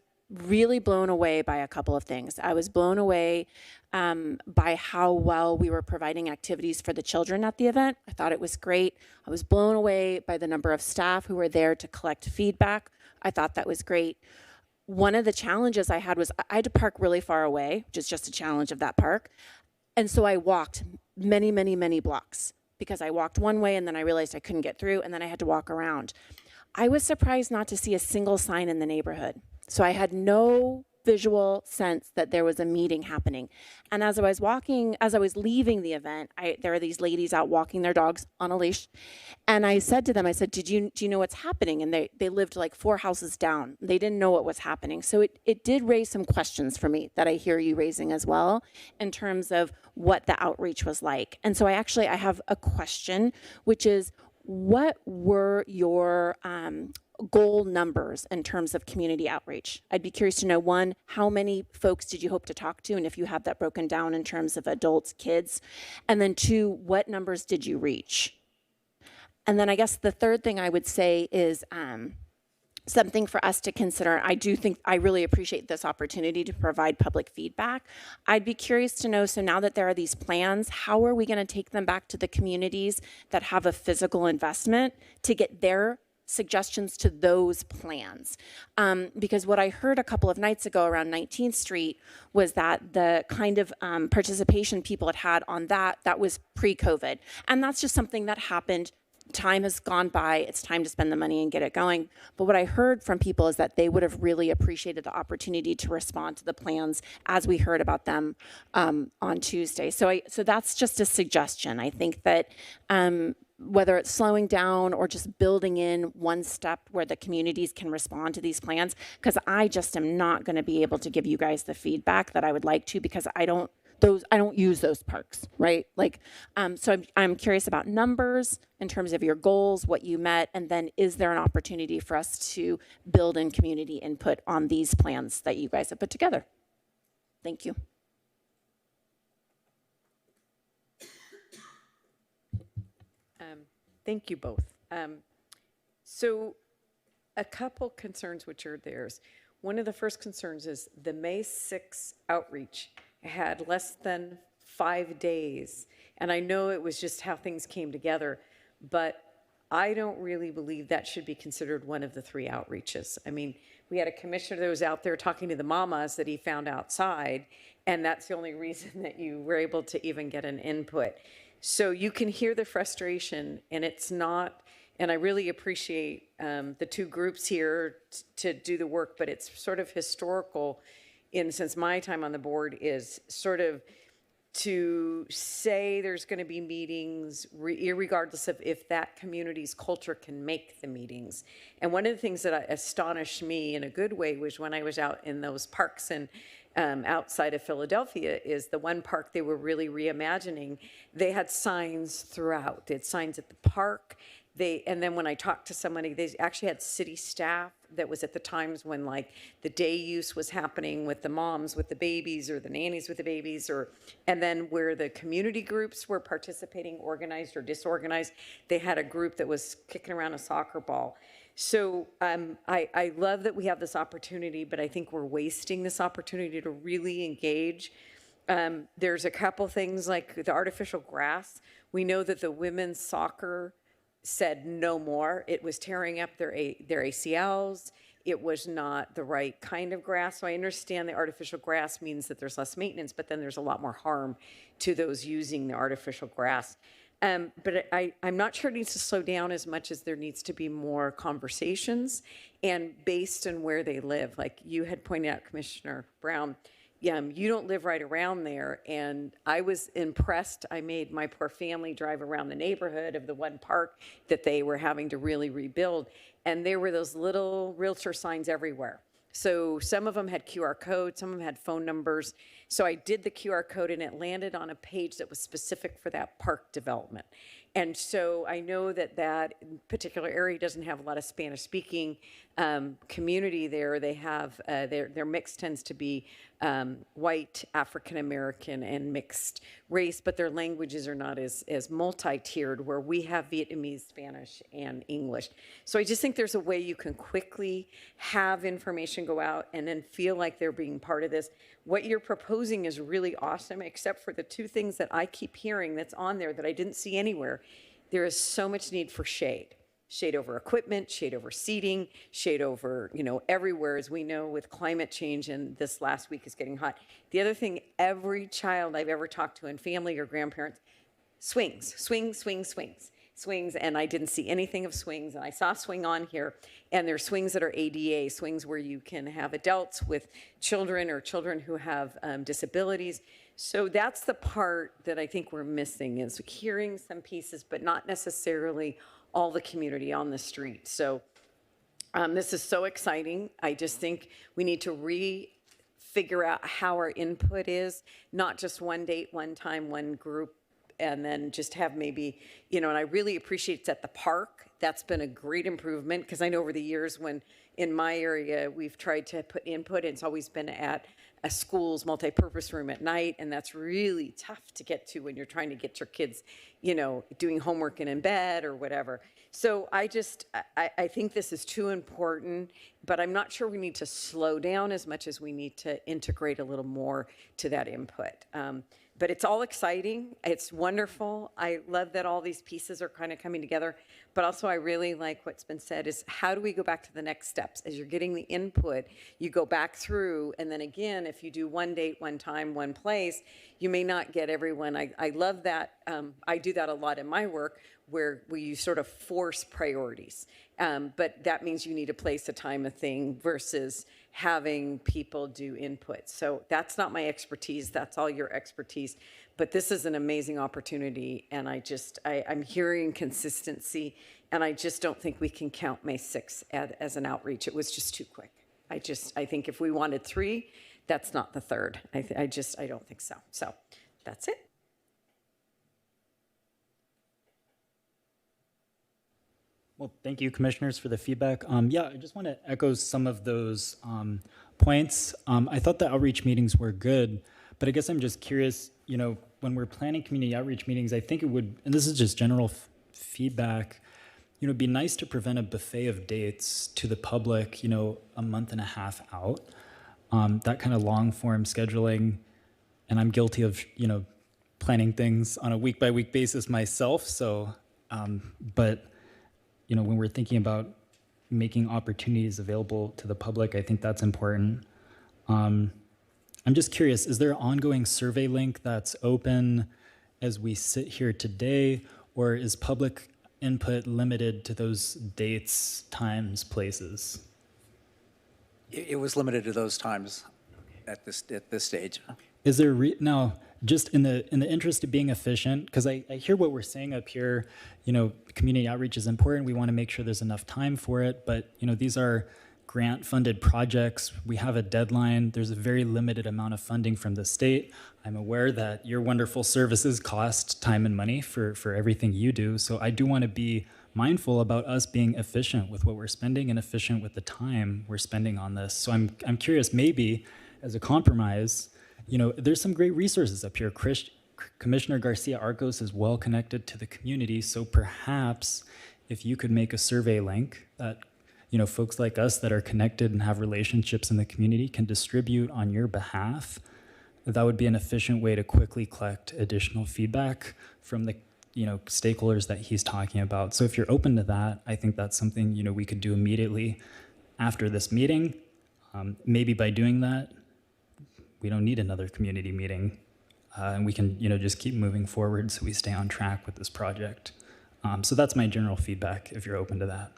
really blown away by a couple of things. I was blown away by how well we were providing activities for the children at the event. I thought it was great. I was blown away by the number of staff who were there to collect feedback. I thought that was great. One of the challenges I had was I had to park really far away, which is just a challenge of that park. And so I walked many, many, many blocks because I walked one way and then I realized I couldn't get through and then I had to walk around. I was surprised not to see a single sign in the neighborhood. So I had no visual sense that there was a meeting happening. And as I was leaving the event, there were these ladies out walking their dogs on a leash. And I said to them, I said, do you know what's happening? And they lived like 4 houses down. They didn't know what was happening. So it did raise some questions for me that I hear you raising as well in terms of what the outreach was like. And so I have a question, which is, what were your goal numbers in terms of community outreach? I'd be curious to know, one, how many folks did you hope to talk to? And if you have that broken down in terms of adults, kids. And then 2, what numbers did you reach? And then I guess the third thing I would say is something for us to consider. I really appreciate this opportunity to provide public feedback. I'd be curious to know, so now that there are these plans, how are we going to take them back to the communities that have a physical investment to get their suggestions to those plans? Because what I heard a couple of nights ago around 19th Street was that the kind of participation people had on that was pre-COVID. And that's just something that happened. Time has gone by. It's time to spend the money and get it going. But what I heard from people is that they would have really appreciated the opportunity to respond to the plans as we heard about them on Tuesday. So that's just a suggestion. I think that whether it's slowing down or just building in one step where the communities can respond to these plans, because I just am not going to be able to give you guys the feedback that I would like to, because I don't use those parks, right? So I'm curious about numbers in terms of your goals, what you met, and then is there an opportunity for us to build in community input on these plans that you guys have put together? Thank you. Thank you both. So a couple concerns which are theirs. One of the first concerns is the May 6th outreach had less than 5 days. And I know it was just how things came together, but I don't really believe that should be considered one of the 3 outreaches. I mean, we had a commissioner that was out there talking to the mamas that he found outside, and that's the only reason that you were able to even get an input. So you can hear the frustration, and it's not, and I really appreciate the 2 groups here to do the work, but it's sort of historical since my time on the board is sort of to say there's going to be meetings regardless of if that community's culture can make the meetings. And one of the things that astonished me in a good way was when I was out in those parks and outside of Philadelphia, is the one park they were really reimagining. They had signs throughout. They had signs at the park. And then when I talked to somebody, they actually had city staff that was at the times when the day use was happening with the moms with the babies or the nannies with the babies, and then where the community groups were participating, organized or disorganized, they had a group that was kicking around a soccer ball. So I love that we have this opportunity, but I think we're wasting this opportunity to really engage. There's a couple things like the artificial grass. We know that the women's soccer said no more. It was tearing up their ACLs. It was not the right kind of grass. So I understand the artificial grass means that there's less maintenance, but then there's a lot more harm to those using the artificial grass. But I'm not sure it needs to slow down as much as there needs to be more conversations and based on where they live. Like you had pointed out, Commissioner Brown, you don't live right around there. And I was impressed. I made my poor family drive around the neighborhood of the one park that they were having to really rebuild. And there were those little realtor signs everywhere. So some of them had QR codes, some of them had phone numbers. So I did the QR code and it landed on a page that was specific for that park development. And so I know that that particular area doesn't have a lot of Spanish speaking community there. They have, their mix tends to be white, African American, and mixed race, but their languages are not as multi-tiered, where we have Vietnamese, Spanish, and English. So I just think there's a way you can quickly have information go out and then feel like they're being part of this. What you're proposing is really awesome, except for the two things that I keep hearing that's on there that I didn't see anywhere. There is so much need for shade. Shade over equipment, shade over seating, shade over, everywhere, as we know with climate change, and this last week is getting hot. The other thing, every child I've ever talked to in family or grandparents, swings, and I didn't see anything of swings, and I saw swing on here, and there's swings that are ADA, swings where you can have adults with children or children who have disabilities. So that's the part that I think we're missing, is hearing some pieces, but not necessarily all the community on the street. So this is so exciting. I just think we need to figure out how our input is, not just one date, one time, one group, and then just have maybe, and I really appreciate it's at the park. That's been a great improvement, because I know over the years when in my area we've tried to put input, it's always been at a school's multi-purpose room at night, and that's really tough to get to when you're trying to get your kids, doing homework and in bed or whatever. So I think this is too important, but I'm not sure we need to slow down as much as we need to integrate a little more to that input. But it's all exciting. It's wonderful. I love that all these pieces are kind of coming together. But also I really like what's been said is, how do we go back to the next steps? As you're getting the input, you go back through, and then again, if you do one date, one time, one place, you may not get everyone. I love that. I do that a lot in my work, where you sort of force priorities. But that means you need a place, a time, a thing, versus having people do input. So that's not my expertise. That's all your expertise. But this is an amazing opportunity. And I'm hearing consistency. And I just don't think we can count May 6th as an outreach. It was just too quick. I think if we wanted 3, that's not the 3rd. I don't think so. So that's it. Well, thank you, commissioners, for the feedback. Yeah, I just want to echo some of those points. I thought the outreach meetings were good, but I guess I'm just curious, when we're planning community outreach meetings, I think it would, and this is just general feedback, it'd be nice to prevent a buffet of dates to the public, a month and a half out. That kind of long form scheduling, and I'm guilty of, planning things on a week by week basis myself. So, but when we're thinking about making opportunities available to the public, I think that's important. I'm just curious, is there an ongoing survey link that's open as we sit here today, or is public input limited to those dates, times, places? It was limited to those times at this stage. Is there now, just in the interest of being efficient, because I hear what we're saying up here, community outreach is important. We want to make sure there's enough time for it, but these are grant-funded projects. We have a deadline. There's a very limited amount of funding from the state. I'm aware that your wonderful services cost time and money for everything you do. So I do want to be mindful about us being efficient with what we're spending and efficient with the time we're spending on this. So I'm curious, maybe as a compromise, there's some great resources up here. Commissioner Garcia Arcos is well connected to the community, so perhaps if you could make a survey link that folks like us that are connected and have relationships in the community can distribute on your behalf, that would be an efficient way to quickly collect additional feedback from the stakeholders that he's talking about. So if you're open to that, I think that's something we could do immediately after this meeting. Maybe by doing that, we don't need another community meeting, and we can just keep moving forward so we stay on track with this project. So that's my general feedback, if you're open to that.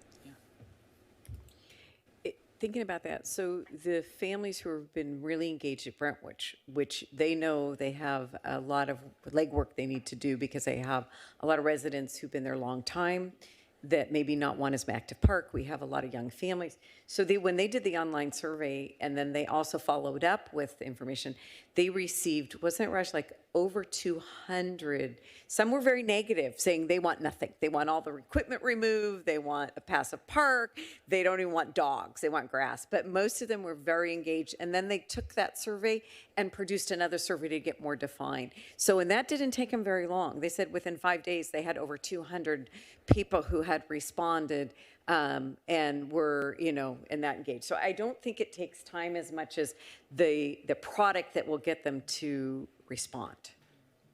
thinking about that, so the families who have been really engaged at Brentwood, which they know they have a lot of legwork they need to do because they have a lot of residents who've been there a long time that maybe not want as active park. We have a lot of young families. So when they did the online survey and then they also followed up with information, they received, wasn't it, Raj, like over 200. Some were very negative, saying they want nothing. They want all the equipment removed. They want a passive park. They don't even want dogs. They want grass. But most of them were very engaged. And then they took that survey and produced another survey to get more defined. So, and that didn't take them very long. They said within 5 days, they had over 200 people who had responded and were, and that engaged. So I don't think it takes time as much as the product that will get them to respond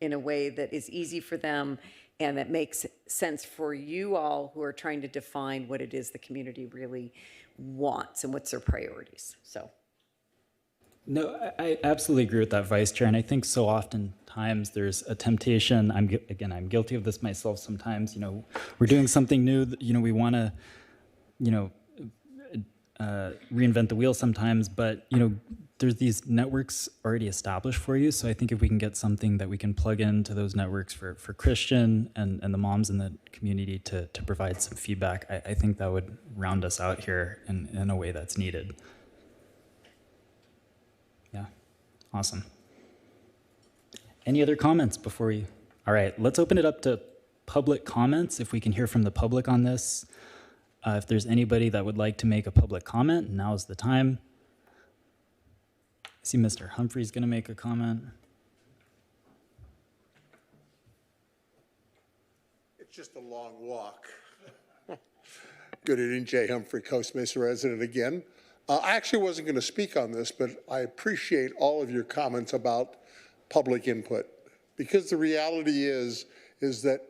in a way that is easy for them and that makes sense for you all who are trying to define what it is the community really wants and what's their priorities. So. No, I absolutely agree with that, Vice Chair. And I think so oftentimes there's a temptation. I'm guilty of this myself sometimes. We're doing something new. We want to, reinvent the wheel sometimes. But there's these networks already established for you. So I think if we can get something that we can plug into those networks for Christian and the moms in the community to provide some feedback, I think that would round us out here in a way that's needed. Yeah, awesome. Any other comments before we? All right, let's open it up to public comments. If we can hear from the public on this. If there's anybody that would like to make a public comment, now's the time. I see Mr. Humphrey's going to make a comment. It's just a long walk. Good evening, Jay Humphrey, Costa Mesa resident again. I actually wasn't going to speak on this, but I appreciate all of your comments about public input, because the reality is that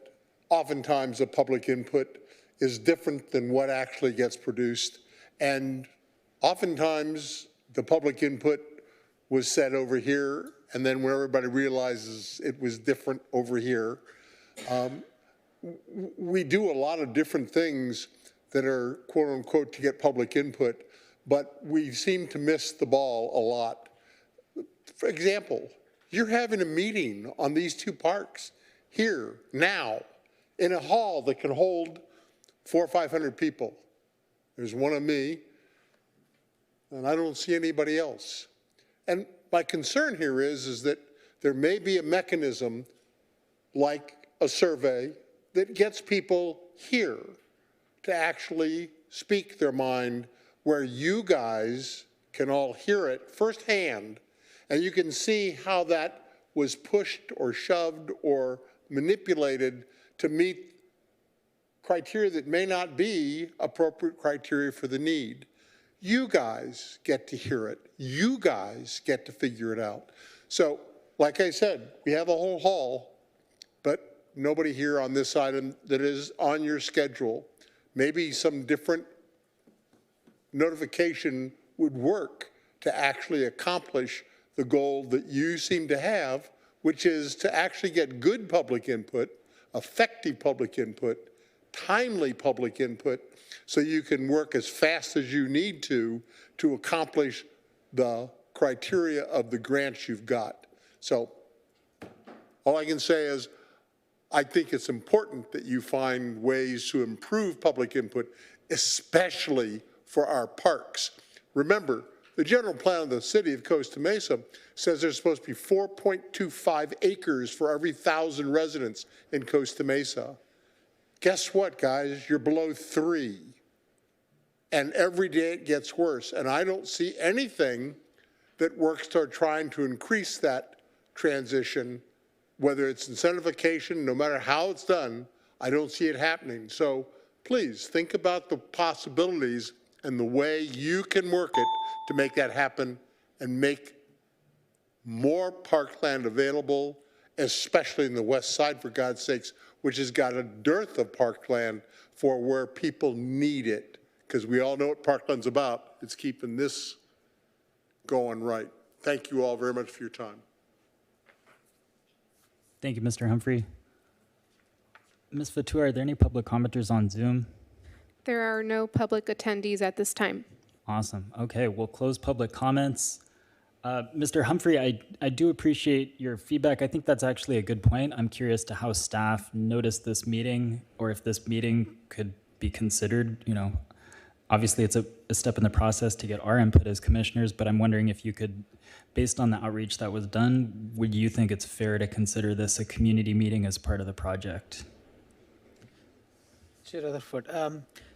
oftentimes the public input is different than what actually gets produced, and oftentimes the public input was said over here, and then when everybody realizes it was different over here. We do a lot of different things that are quote unquote to get public input, but we seem to miss the ball a lot. For example, you're having a meeting on these two parks here, now, in a hall that can hold 400 or 500 people. There's one of me, and I don't see anybody else. And my concern here is that there may be a mechanism like a survey that gets people here to actually speak their mind, where you guys can all hear it firsthand, and you can see how that was pushed or shoved or manipulated to meet criteria that may not be appropriate criteria for the need. You guys get to hear it. You guys get to figure it out. So, like I said, we have a whole hall, but nobody here on this item that is on your schedule. Maybe some different notification would work to actually accomplish the goal that you seem to have, which is to actually get good public input, effective public input, timely public input, so you can work as fast as you need to accomplish the criteria of the grants you've got. So all I can say is I think it's important that you find ways to improve public input, especially for our parks. Remember, the general plan of the city of Costa Mesa says there's supposed to be 4.25 acres for every 1,000 residents in Costa Mesa. Guess what, guys? You're below 3. And every day it gets worse. And I don't see anything that works toward trying to increase that transition, whether it's incentivization, no matter how it's done, I don't see it happening. So please think about the possibilities and the way you can work it to make that happen and make more parkland available, especially in the west side, for God's sakes, which has got a dearth of parkland for where people need it. Because we all know what parkland's about. It's keeping this going right. Thank you all very much for your time. Thank you, Mr. Humphrey. Ms. Fatua, are there any public commenters on Zoom? There are no public attendees at this time. Awesome. Okay, we'll close public comments. Mr. Humphrey, I do appreciate your feedback. I think that's actually a good point. I'm curious to how staff noticed this meeting, or if this meeting could be considered, obviously it's a step in the process to get our input as commissioners, but I'm wondering if you could, based on the outreach that was done, would you think it's fair to consider this a community meeting as part of the project? Chair Rutherford.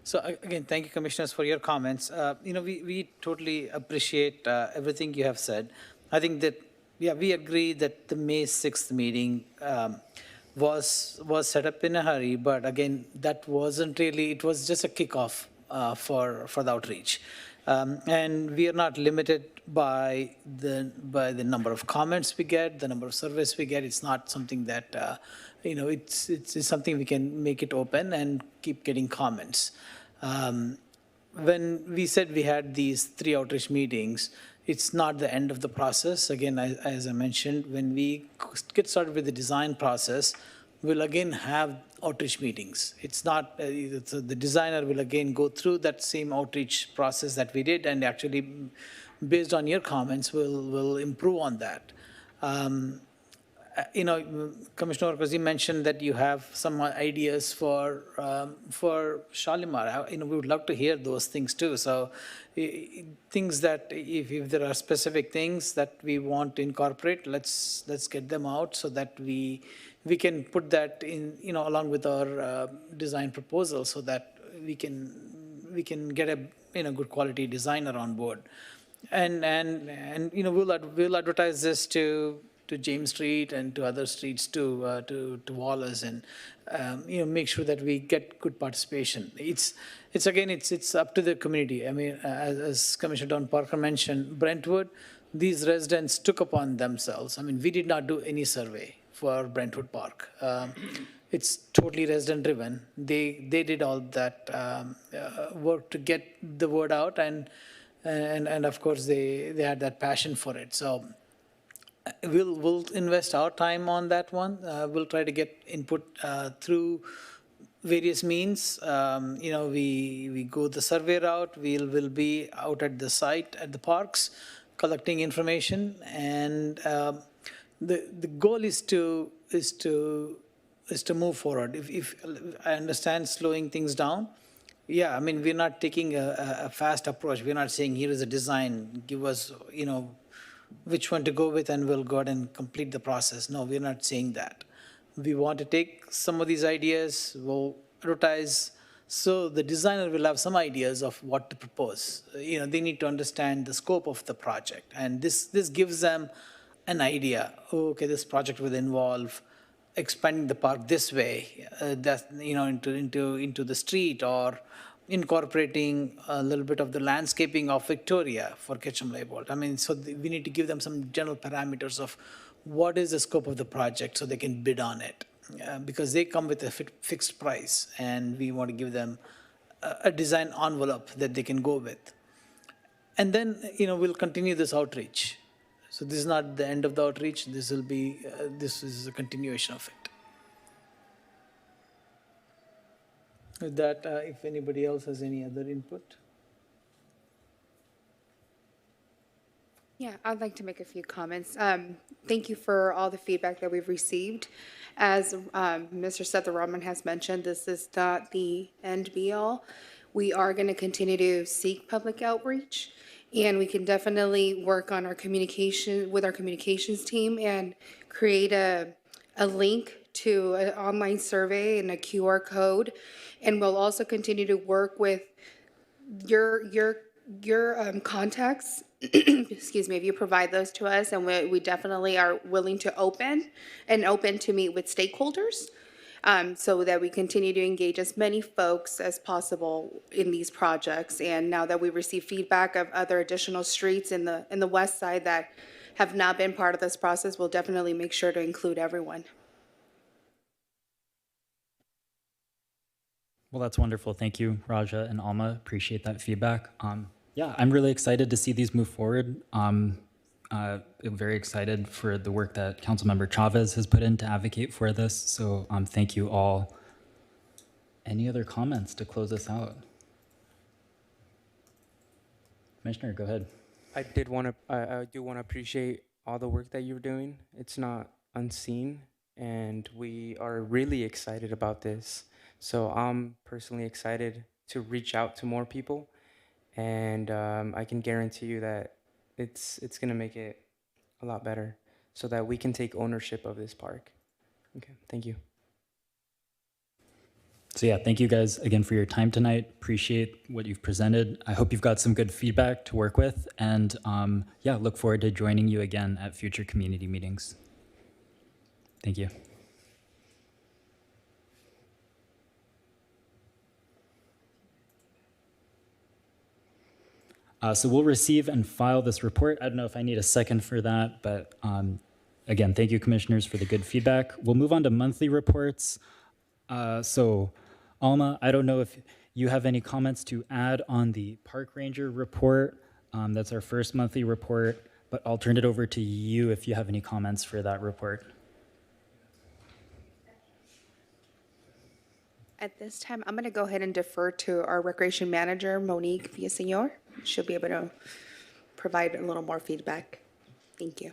So again, thank you, commissioners, for your comments. We totally appreciate everything you have said. I think that, yeah, we agree that the May 6th meeting was set up in a hurry, but again, that wasn't really, it was just a kickoff for the outreach. And we are not limited by the number of comments we get, the number of surveys we get. It's not something that, it's something we can make it open and keep getting comments. When we said we had these 3 outreach meetings, it's not the end of the process. Again, as I mentioned, when we get started with the design process, we'll again have outreach meetings. It's not, the designer will again go through that same outreach process that we did, and actually, based on your comments, we'll improve on that. Commissioner Orkozy mentioned that you have some ideas for Shalimar. We would love to hear those things too. So things that, if there are specific things that we want to incorporate, let's get them out so that we can put that in, along with our design proposal, so that we can get a good quality designer on board. And we'll advertise this to James Street and to other streets too, to Wallace, and make sure that we get good participation. It's up to the community. I mean, as Commissioner Don Parker mentioned, Brentwood, these residents took upon themselves. I mean, we did not do any survey for Brentwood Park. It's totally resident driven. They did all that work to get the word out, and of course they had that passion for it. So we'll invest our time on that one. We'll try to get input through various means. We go the survey route. We'll be out at the site at the parks, collecting information, and the goal is to move forward. If I understand slowing things down, yeah, I mean, we're not taking a fast approach. We're not saying here is a design, give us which one to go with, and we'll go ahead and complete the process. No, we're not saying that. We want to take some of these ideas, we'll advertise, so the designer will have some ideas of what to propose. They need to understand the scope of the project, and this gives them an idea. Oh, okay, this project will involve expanding the park this way, into the street, or incorporating a little bit of the landscaping of Victoria for Ketchum-Leibold. I mean, so we need to give them some general parameters of what is the scope of the project so they can bid on it. Because they come with a fixed price, and we want to give them a design envelope that they can go with. And then, we'll continue this outreach. So this is not the end of the outreach. This will be, this is a continuation of it. With that, if anybody else has any other input. Yeah, I'd like to make a few comments. Thank you for all the feedback that we've received. As Mr. Setharaman has mentioned, this is not the end be all. We are going to continue to seek public outreach, and we can definitely work on our communication with our communications team and create a link to an online survey and a QR code. And we'll also continue to work with your contacts, excuse me, if you provide those to us, and we definitely are willing to open to meet with stakeholders, so that we continue to engage as many folks as possible in these projects. And now that we receive feedback of other additional streets in the west side that have not been part of this process, we'll definitely make sure to include everyone. Well, that's wonderful. Thank you, Raja and Alma. Appreciate that feedback. Yeah, I'm really excited to see these move forward. I'm very excited for the work that Councilmember Chavez has put in to advocate for this. So thank you all. Any other comments to close us out? Commissioner, go ahead. I do want to appreciate all the work that you're doing. It's not unseen, and we are really excited about this. So I'm personally excited to reach out to more people, and I can guarantee you that it's gonna make it a lot better, so that we can take ownership of this park. Okay, thank you. So yeah, thank you guys again for your time tonight. Appreciate what you've presented. I hope you've got some good feedback to work with, and yeah, look forward to joining you again at future community meetings. Thank you. So we'll receive and file this report. I don't know if I need a second for that, but again, thank you, commissioners, for the good feedback. We'll move on to monthly reports. So Alma, I don't know if you have any comments to add on the park ranger report. That's our first monthly report, but I'll turn it over to you if you have any comments for that report. At this time, I'm going to go ahead and defer to our recreation manager, Monique Villaseñor. She'll be able to provide a little more feedback. Thank you.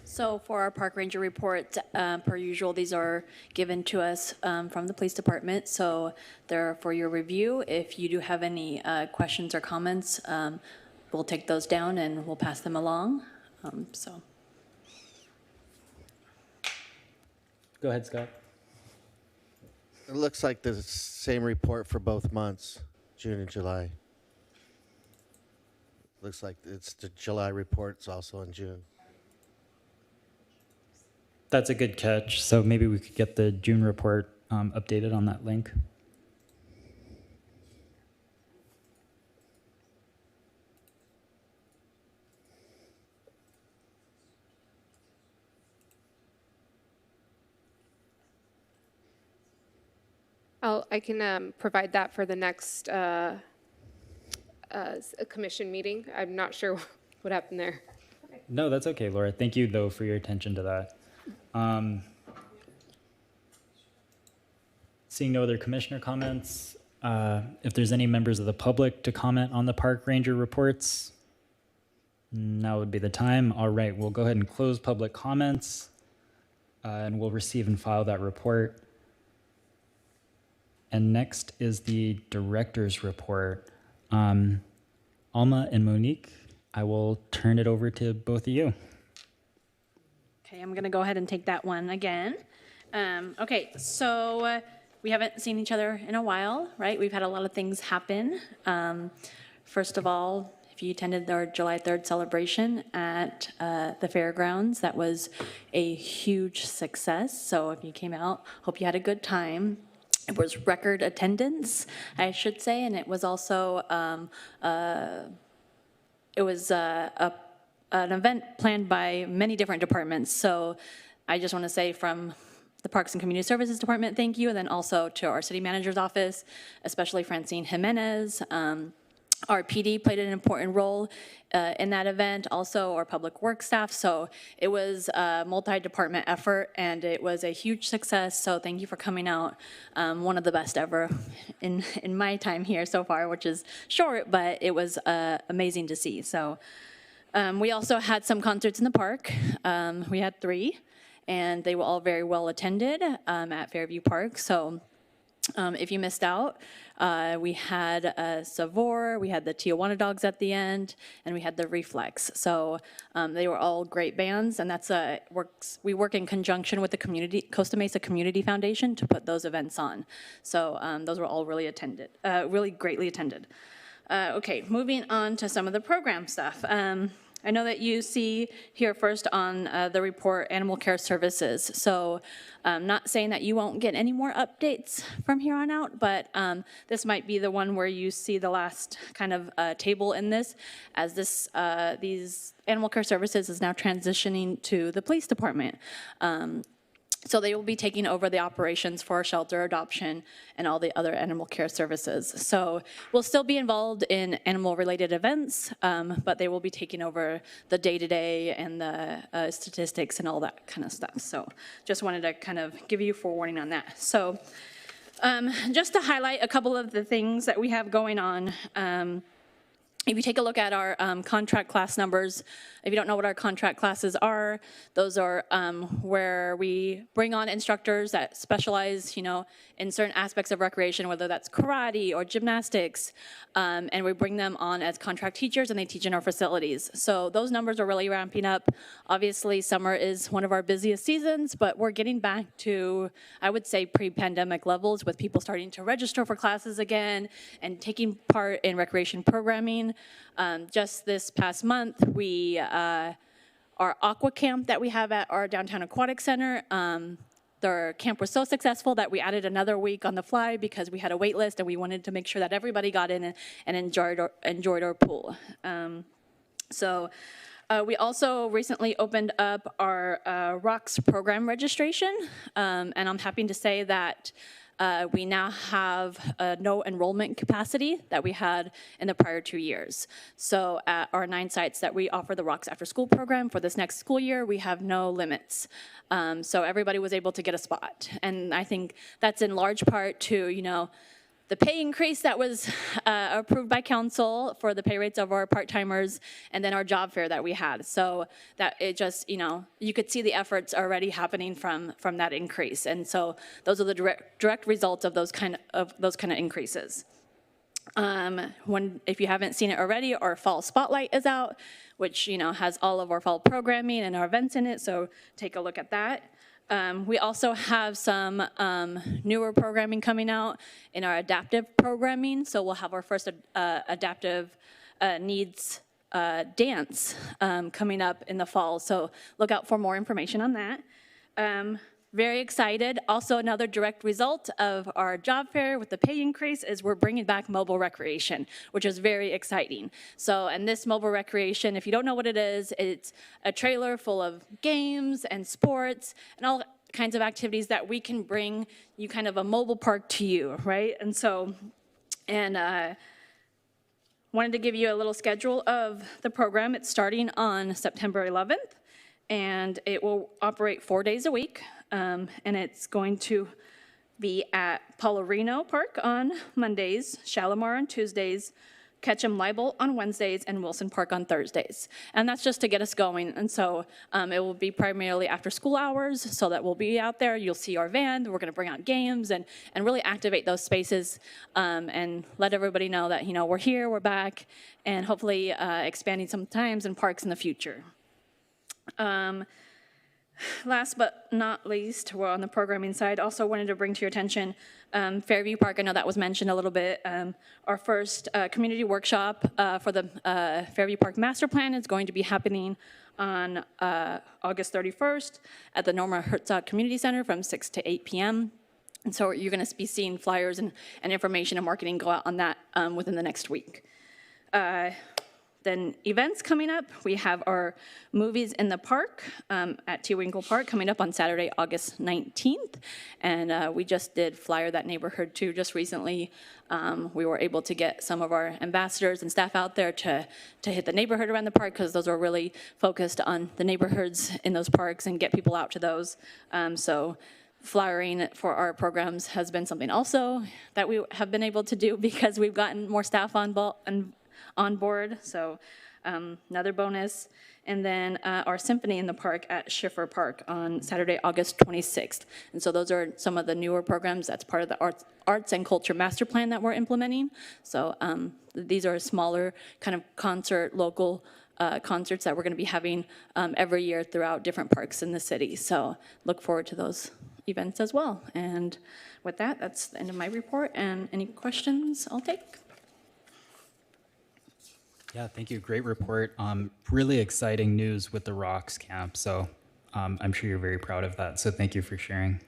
So for our park ranger report, per usual, these are given to us from the police department. So they're for your review. If you do have any questions or comments, we'll take those down and we'll pass them along. Go ahead, Scott. It looks like the same report for both months, June and July. Looks like it's the July report's also in June. That's a good catch. So maybe we could get the June report updated on that link. I can provide that for the next commission meeting. I'm not sure what happened there. No, that's okay, Laura. Thank you, though, for your attention to that. Seeing no other commissioner comments, if there's any members of the public to comment on the park ranger reports, now would be the time. All right, we'll go ahead and close public comments, and we'll receive and file that report. And next is the director's report. Alma and Monique, I will turn it over to both of you. Okay, I'm going to go ahead and take that one again. Okay, so we haven't seen each other in a while, right? We've had a lot of things happen. First of all, if you attended our July 3rd celebration at the fairgrounds, that was a huge success. So if you came out, hope you had a good time. It was record attendance, I should say, and it was also an event planned by many different departments. So I just want to say from the Parks and Community Services Department, thank you, and then also to our city manager's office, especially Francine Jimenez. Our PD played an important role in that event, also our public works staff. So it was a multi-department effort and it was a huge success. So thank you for coming out. One of the best ever in my time here so far, which is short, but it was amazing to see. So we also had some concerts in the park. We had 3 and they were all very well attended at Fairview Park. So if you missed out, we had Savor, we had the Tijuana Dogs at the end, and we had the Reflex. So they were all great bands, and that's we work in conjunction with the Costa Mesa Community Foundation to put those events on. So those were all really attended, really greatly attended. Okay, moving on to some of the program stuff. I know that you see here first on the report Animal Care Services. So not saying that you won't get any more updates from here on out, but this might be the one where you see the last kind of table in this, as these Animal Care Services is now transitioning to the police department. So they will be taking over the operations for shelter, adoption, and all the other animal care services. So we'll still be involved in animal-related events, but they will be taking over the day-to-day and the statistics and all that kind of stuff. So just wanted to kind of give you forewarning on that. So just to highlight a couple of the things that we have going on, If you take a look at our contract class numbers, if you don't know what our contract classes are, those are where we bring on instructors that specialize, in certain aspects of recreation, whether that's karate or gymnastics, and we bring them on as contract teachers and they teach in our facilities. So those numbers are really ramping up. Obviously, summer is one of our busiest seasons, but we're getting back to, I would say, pre-pandemic levels with people starting to register for classes again and taking part in recreation programming. Just this past month, our aqua camp that we have at our downtown aquatic center, the camp was so successful that we added another week on the fly because we had a wait list and we wanted to make sure that everybody got in and enjoyed our pool. We also recently opened up our ROCKS program registration, and I'm happy to say that we now have no enrollment capacity that we had in the prior 2 years. So at our 9 sites that we offer the ROCKS after school program for this next school year, we have no limits. So everybody was able to get a spot. And I think that's in large part to, the pay increase that was approved by council for the pay rates of our part-timers, and then our job fair that we had. So that it just, you could see the efforts already happening from that increase. And so those are the direct results of those kind of increases. If you haven't seen it already, our fall spotlight is out, which has all of our fall programming and our events in it. So take a look at that. We also have some newer programming coming out in our adaptive programming. So we'll have our first adaptive needs dance coming up in the fall. So look out for more information on that. Very excited. Also, another direct result of our job fair with the pay increase is we're bringing back mobile recreation, which is very exciting. So, and this mobile recreation, if you don't know what it is, it's a trailer full of games and sports and all kinds of activities that we can bring you kind of a mobile park to you, right? And so, wanted to give you a little schedule of the program. It's starting on September 11th, and it will operate 4 days a week. And it's going to be at Paularino Park on Mondays, Shalimar on Tuesdays, Ketchum Libel on Wednesdays, and Wilson Park on Thursdays. And that's just to get us going. And so it will be primarily after school hours, so that we'll be out there. You'll see our van. We're going to bring out games and really activate those spaces and let everybody know that, we're here, we're back, and hopefully expanding some times and parks in the future. Last but not least, we're on the programming side. Also wanted to bring to your attention Fairview Park. I know that was mentioned a little bit. Our first community workshop for the Fairview Park Master Plan is going to be happening on August 31st at the Norma Herzog Community Center from 6 to 8 p.m. And so you're going to be seeing flyers and information and marketing go out on that within the next week. Then events coming up, we have our Movies in the Park at T. Winkle Park coming up on Saturday, August 19th. And we just did Flyer That Neighborhood too just recently. We were able to get some of our ambassadors and staff out there to hit the neighborhood around the park, because those are really focused on the neighborhoods in those parks and get people out to those. So flyering for our programs has been something also that we have been able to do because we've gotten more staff on board, so another bonus. And then our Symphony in the Park at Schiffer Park on Saturday, August 26th. And so those are some of the newer programs that's part of the Arts and Culture Master Plan that we're implementing. So these are smaller kind of local concerts that we're gonna be having every year throughout different parks in the city. So look forward to those events as well. And with that, that's the end of my report, and any questions I'll take. Yeah, thank you. Great report. Really exciting news with the ROCKS camp. So I'm sure you're very proud of that. So thank you for sharing.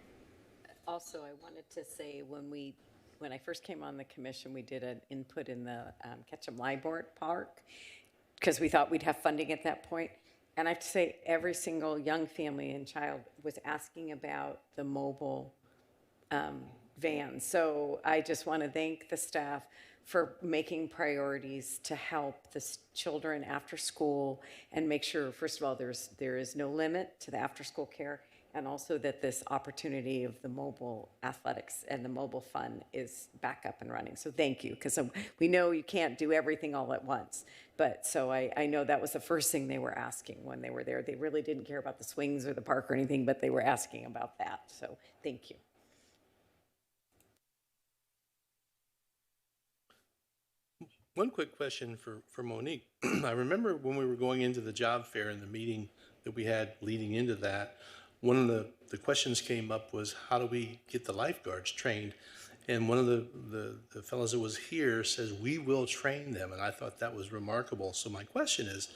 Also, I wanted to say when I first came on the commission, we did an input in the Ketchum Libel Park because we thought we'd have funding at that point. And I have to say, every single young family and child was asking about the mobile van. So I just want to thank the staff for making priorities to help the children after school and make sure, first of all, there is no limit to the after school care, and also that this opportunity of the mobile athletics and the mobile fun is back up and running. So thank you, because we know you can't do everything all at once. But so I know that was the first thing they were asking when they were there. They really didn't care about the swings or the park or anything, but they were asking about that. So thank you. One quick question for Monique. I remember when we were going into the job fair and the meeting that we had leading into that, one of the questions came up was, how do we get the lifeguards trained? And one of the fellows that was here says, we will train them. And I thought that was remarkable. So my question is,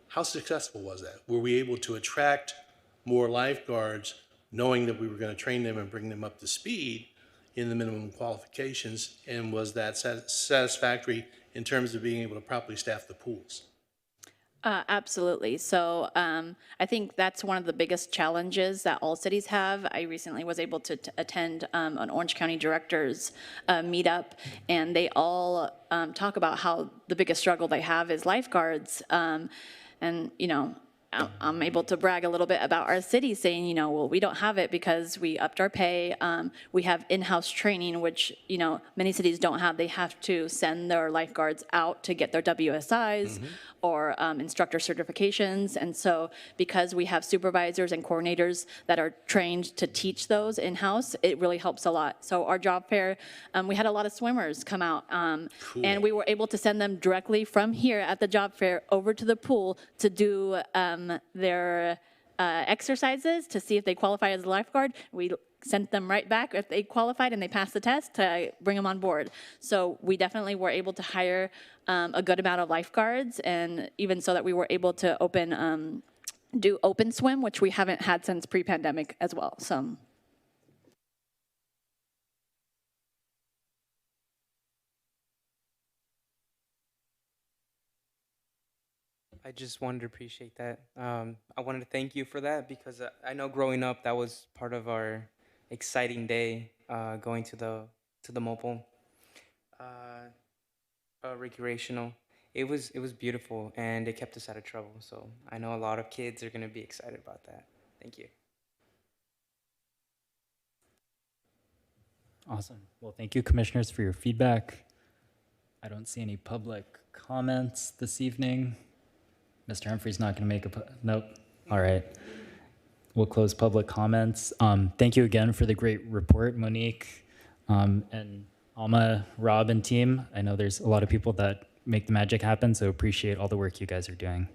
how successful was that? Were we able to attract more lifeguards knowing that we were going to train them and bring them up to speed in the minimum qualifications? And was that satisfactory in terms of being able to properly staff the pools? Absolutely. So I think that's one of the biggest challenges that all cities have. I recently was able to attend an Orange County directors meetup, and they all talk about how the biggest struggle they have is lifeguards. And, you know, I'm able to brag a little bit about our city, saying, you know, well, we don't have it because we upped our pay. We have in-house training, which, you know, many cities don't have. They have to send their lifeguards out to get their WSIs or instructor certifications. And so because we have supervisors and coordinators that are trained to teach those in-house, it really helps a lot. So our job fair, we had a lot of swimmers come out, and we were able to send them directly from here at the job fair over to the pool to do their exercises to see if they qualify as a lifeguard. We sent them right back if they qualified and they passed the test to bring them on board. So we definitely were able to hire a good amount of lifeguards, and even so that we were able to do open swim, which we haven't had since pre-pandemic as well. So. I just wanted to appreciate that. I wanted to thank you for that, because I know growing up that was part of our exciting day, going to the mobile recreational. It was beautiful, and it kept us out of trouble. So I know a lot of kids are going to be excited about that. Thank you. Awesome. Well, thank you, commissioners, for your feedback. I don't see any public comments this evening. Mr. Humphrey's not going to make nope. All right. We'll close public comments. Thank you again for the great report, Monique, and Alma, Rob, and team. I know there's a lot of people that make the magic happen, so appreciate all the work you guys are doing.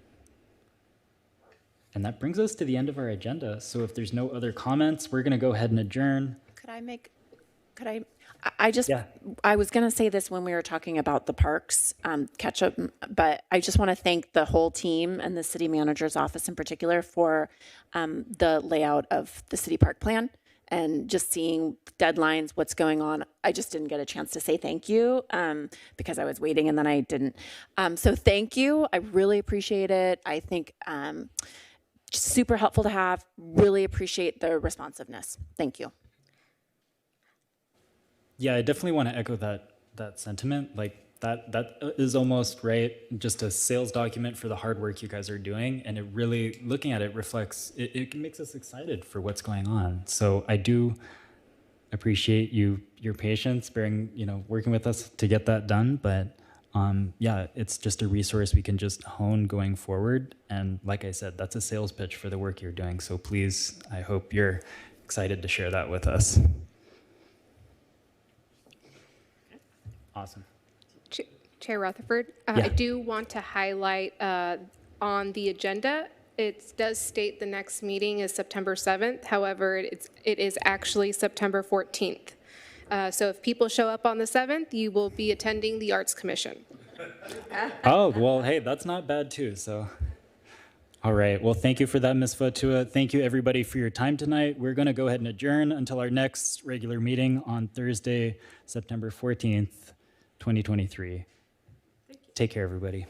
And that brings us to the end of our agenda. So if there's no other comments, we're going to go ahead and adjourn. I was going to say this when we were talking about the parks catch up, but I just want to thank the whole team and the city manager's office in particular for the layout of the city park plan and just seeing deadlines, what's going on. I just didn't get a chance to say thank you because I was waiting and then I didn't. So thank you. I really appreciate it. I think super helpful to have. Really appreciate the responsiveness. Thank you. Yeah, I definitely want to echo that sentiment. Like that is almost right. Just a sales document for the hard work you guys are doing, and it really, looking at it, reflects. It makes us excited for what's going on. So I do appreciate your patience, working with us to get that done. But yeah, it's just a resource we can just hone going forward. And like I said, that's a sales pitch for the work you're doing. So please, I hope you're excited to share that with us. Awesome. Chair Rutherford, Yeah. I do want to highlight on the agenda, it does state the next meeting is September 7th. However, it is actually September 14th. So if people show up on the 7th, you will be attending the Arts Commission. Oh, well, hey, that's not bad too. So, all right. Well, thank you for that, Ms. Fatua. Thank you, everybody, for your time tonight. We're going to go ahead and adjourn until our next regular meeting on Thursday, September 14th, 2023. Take care, everybody.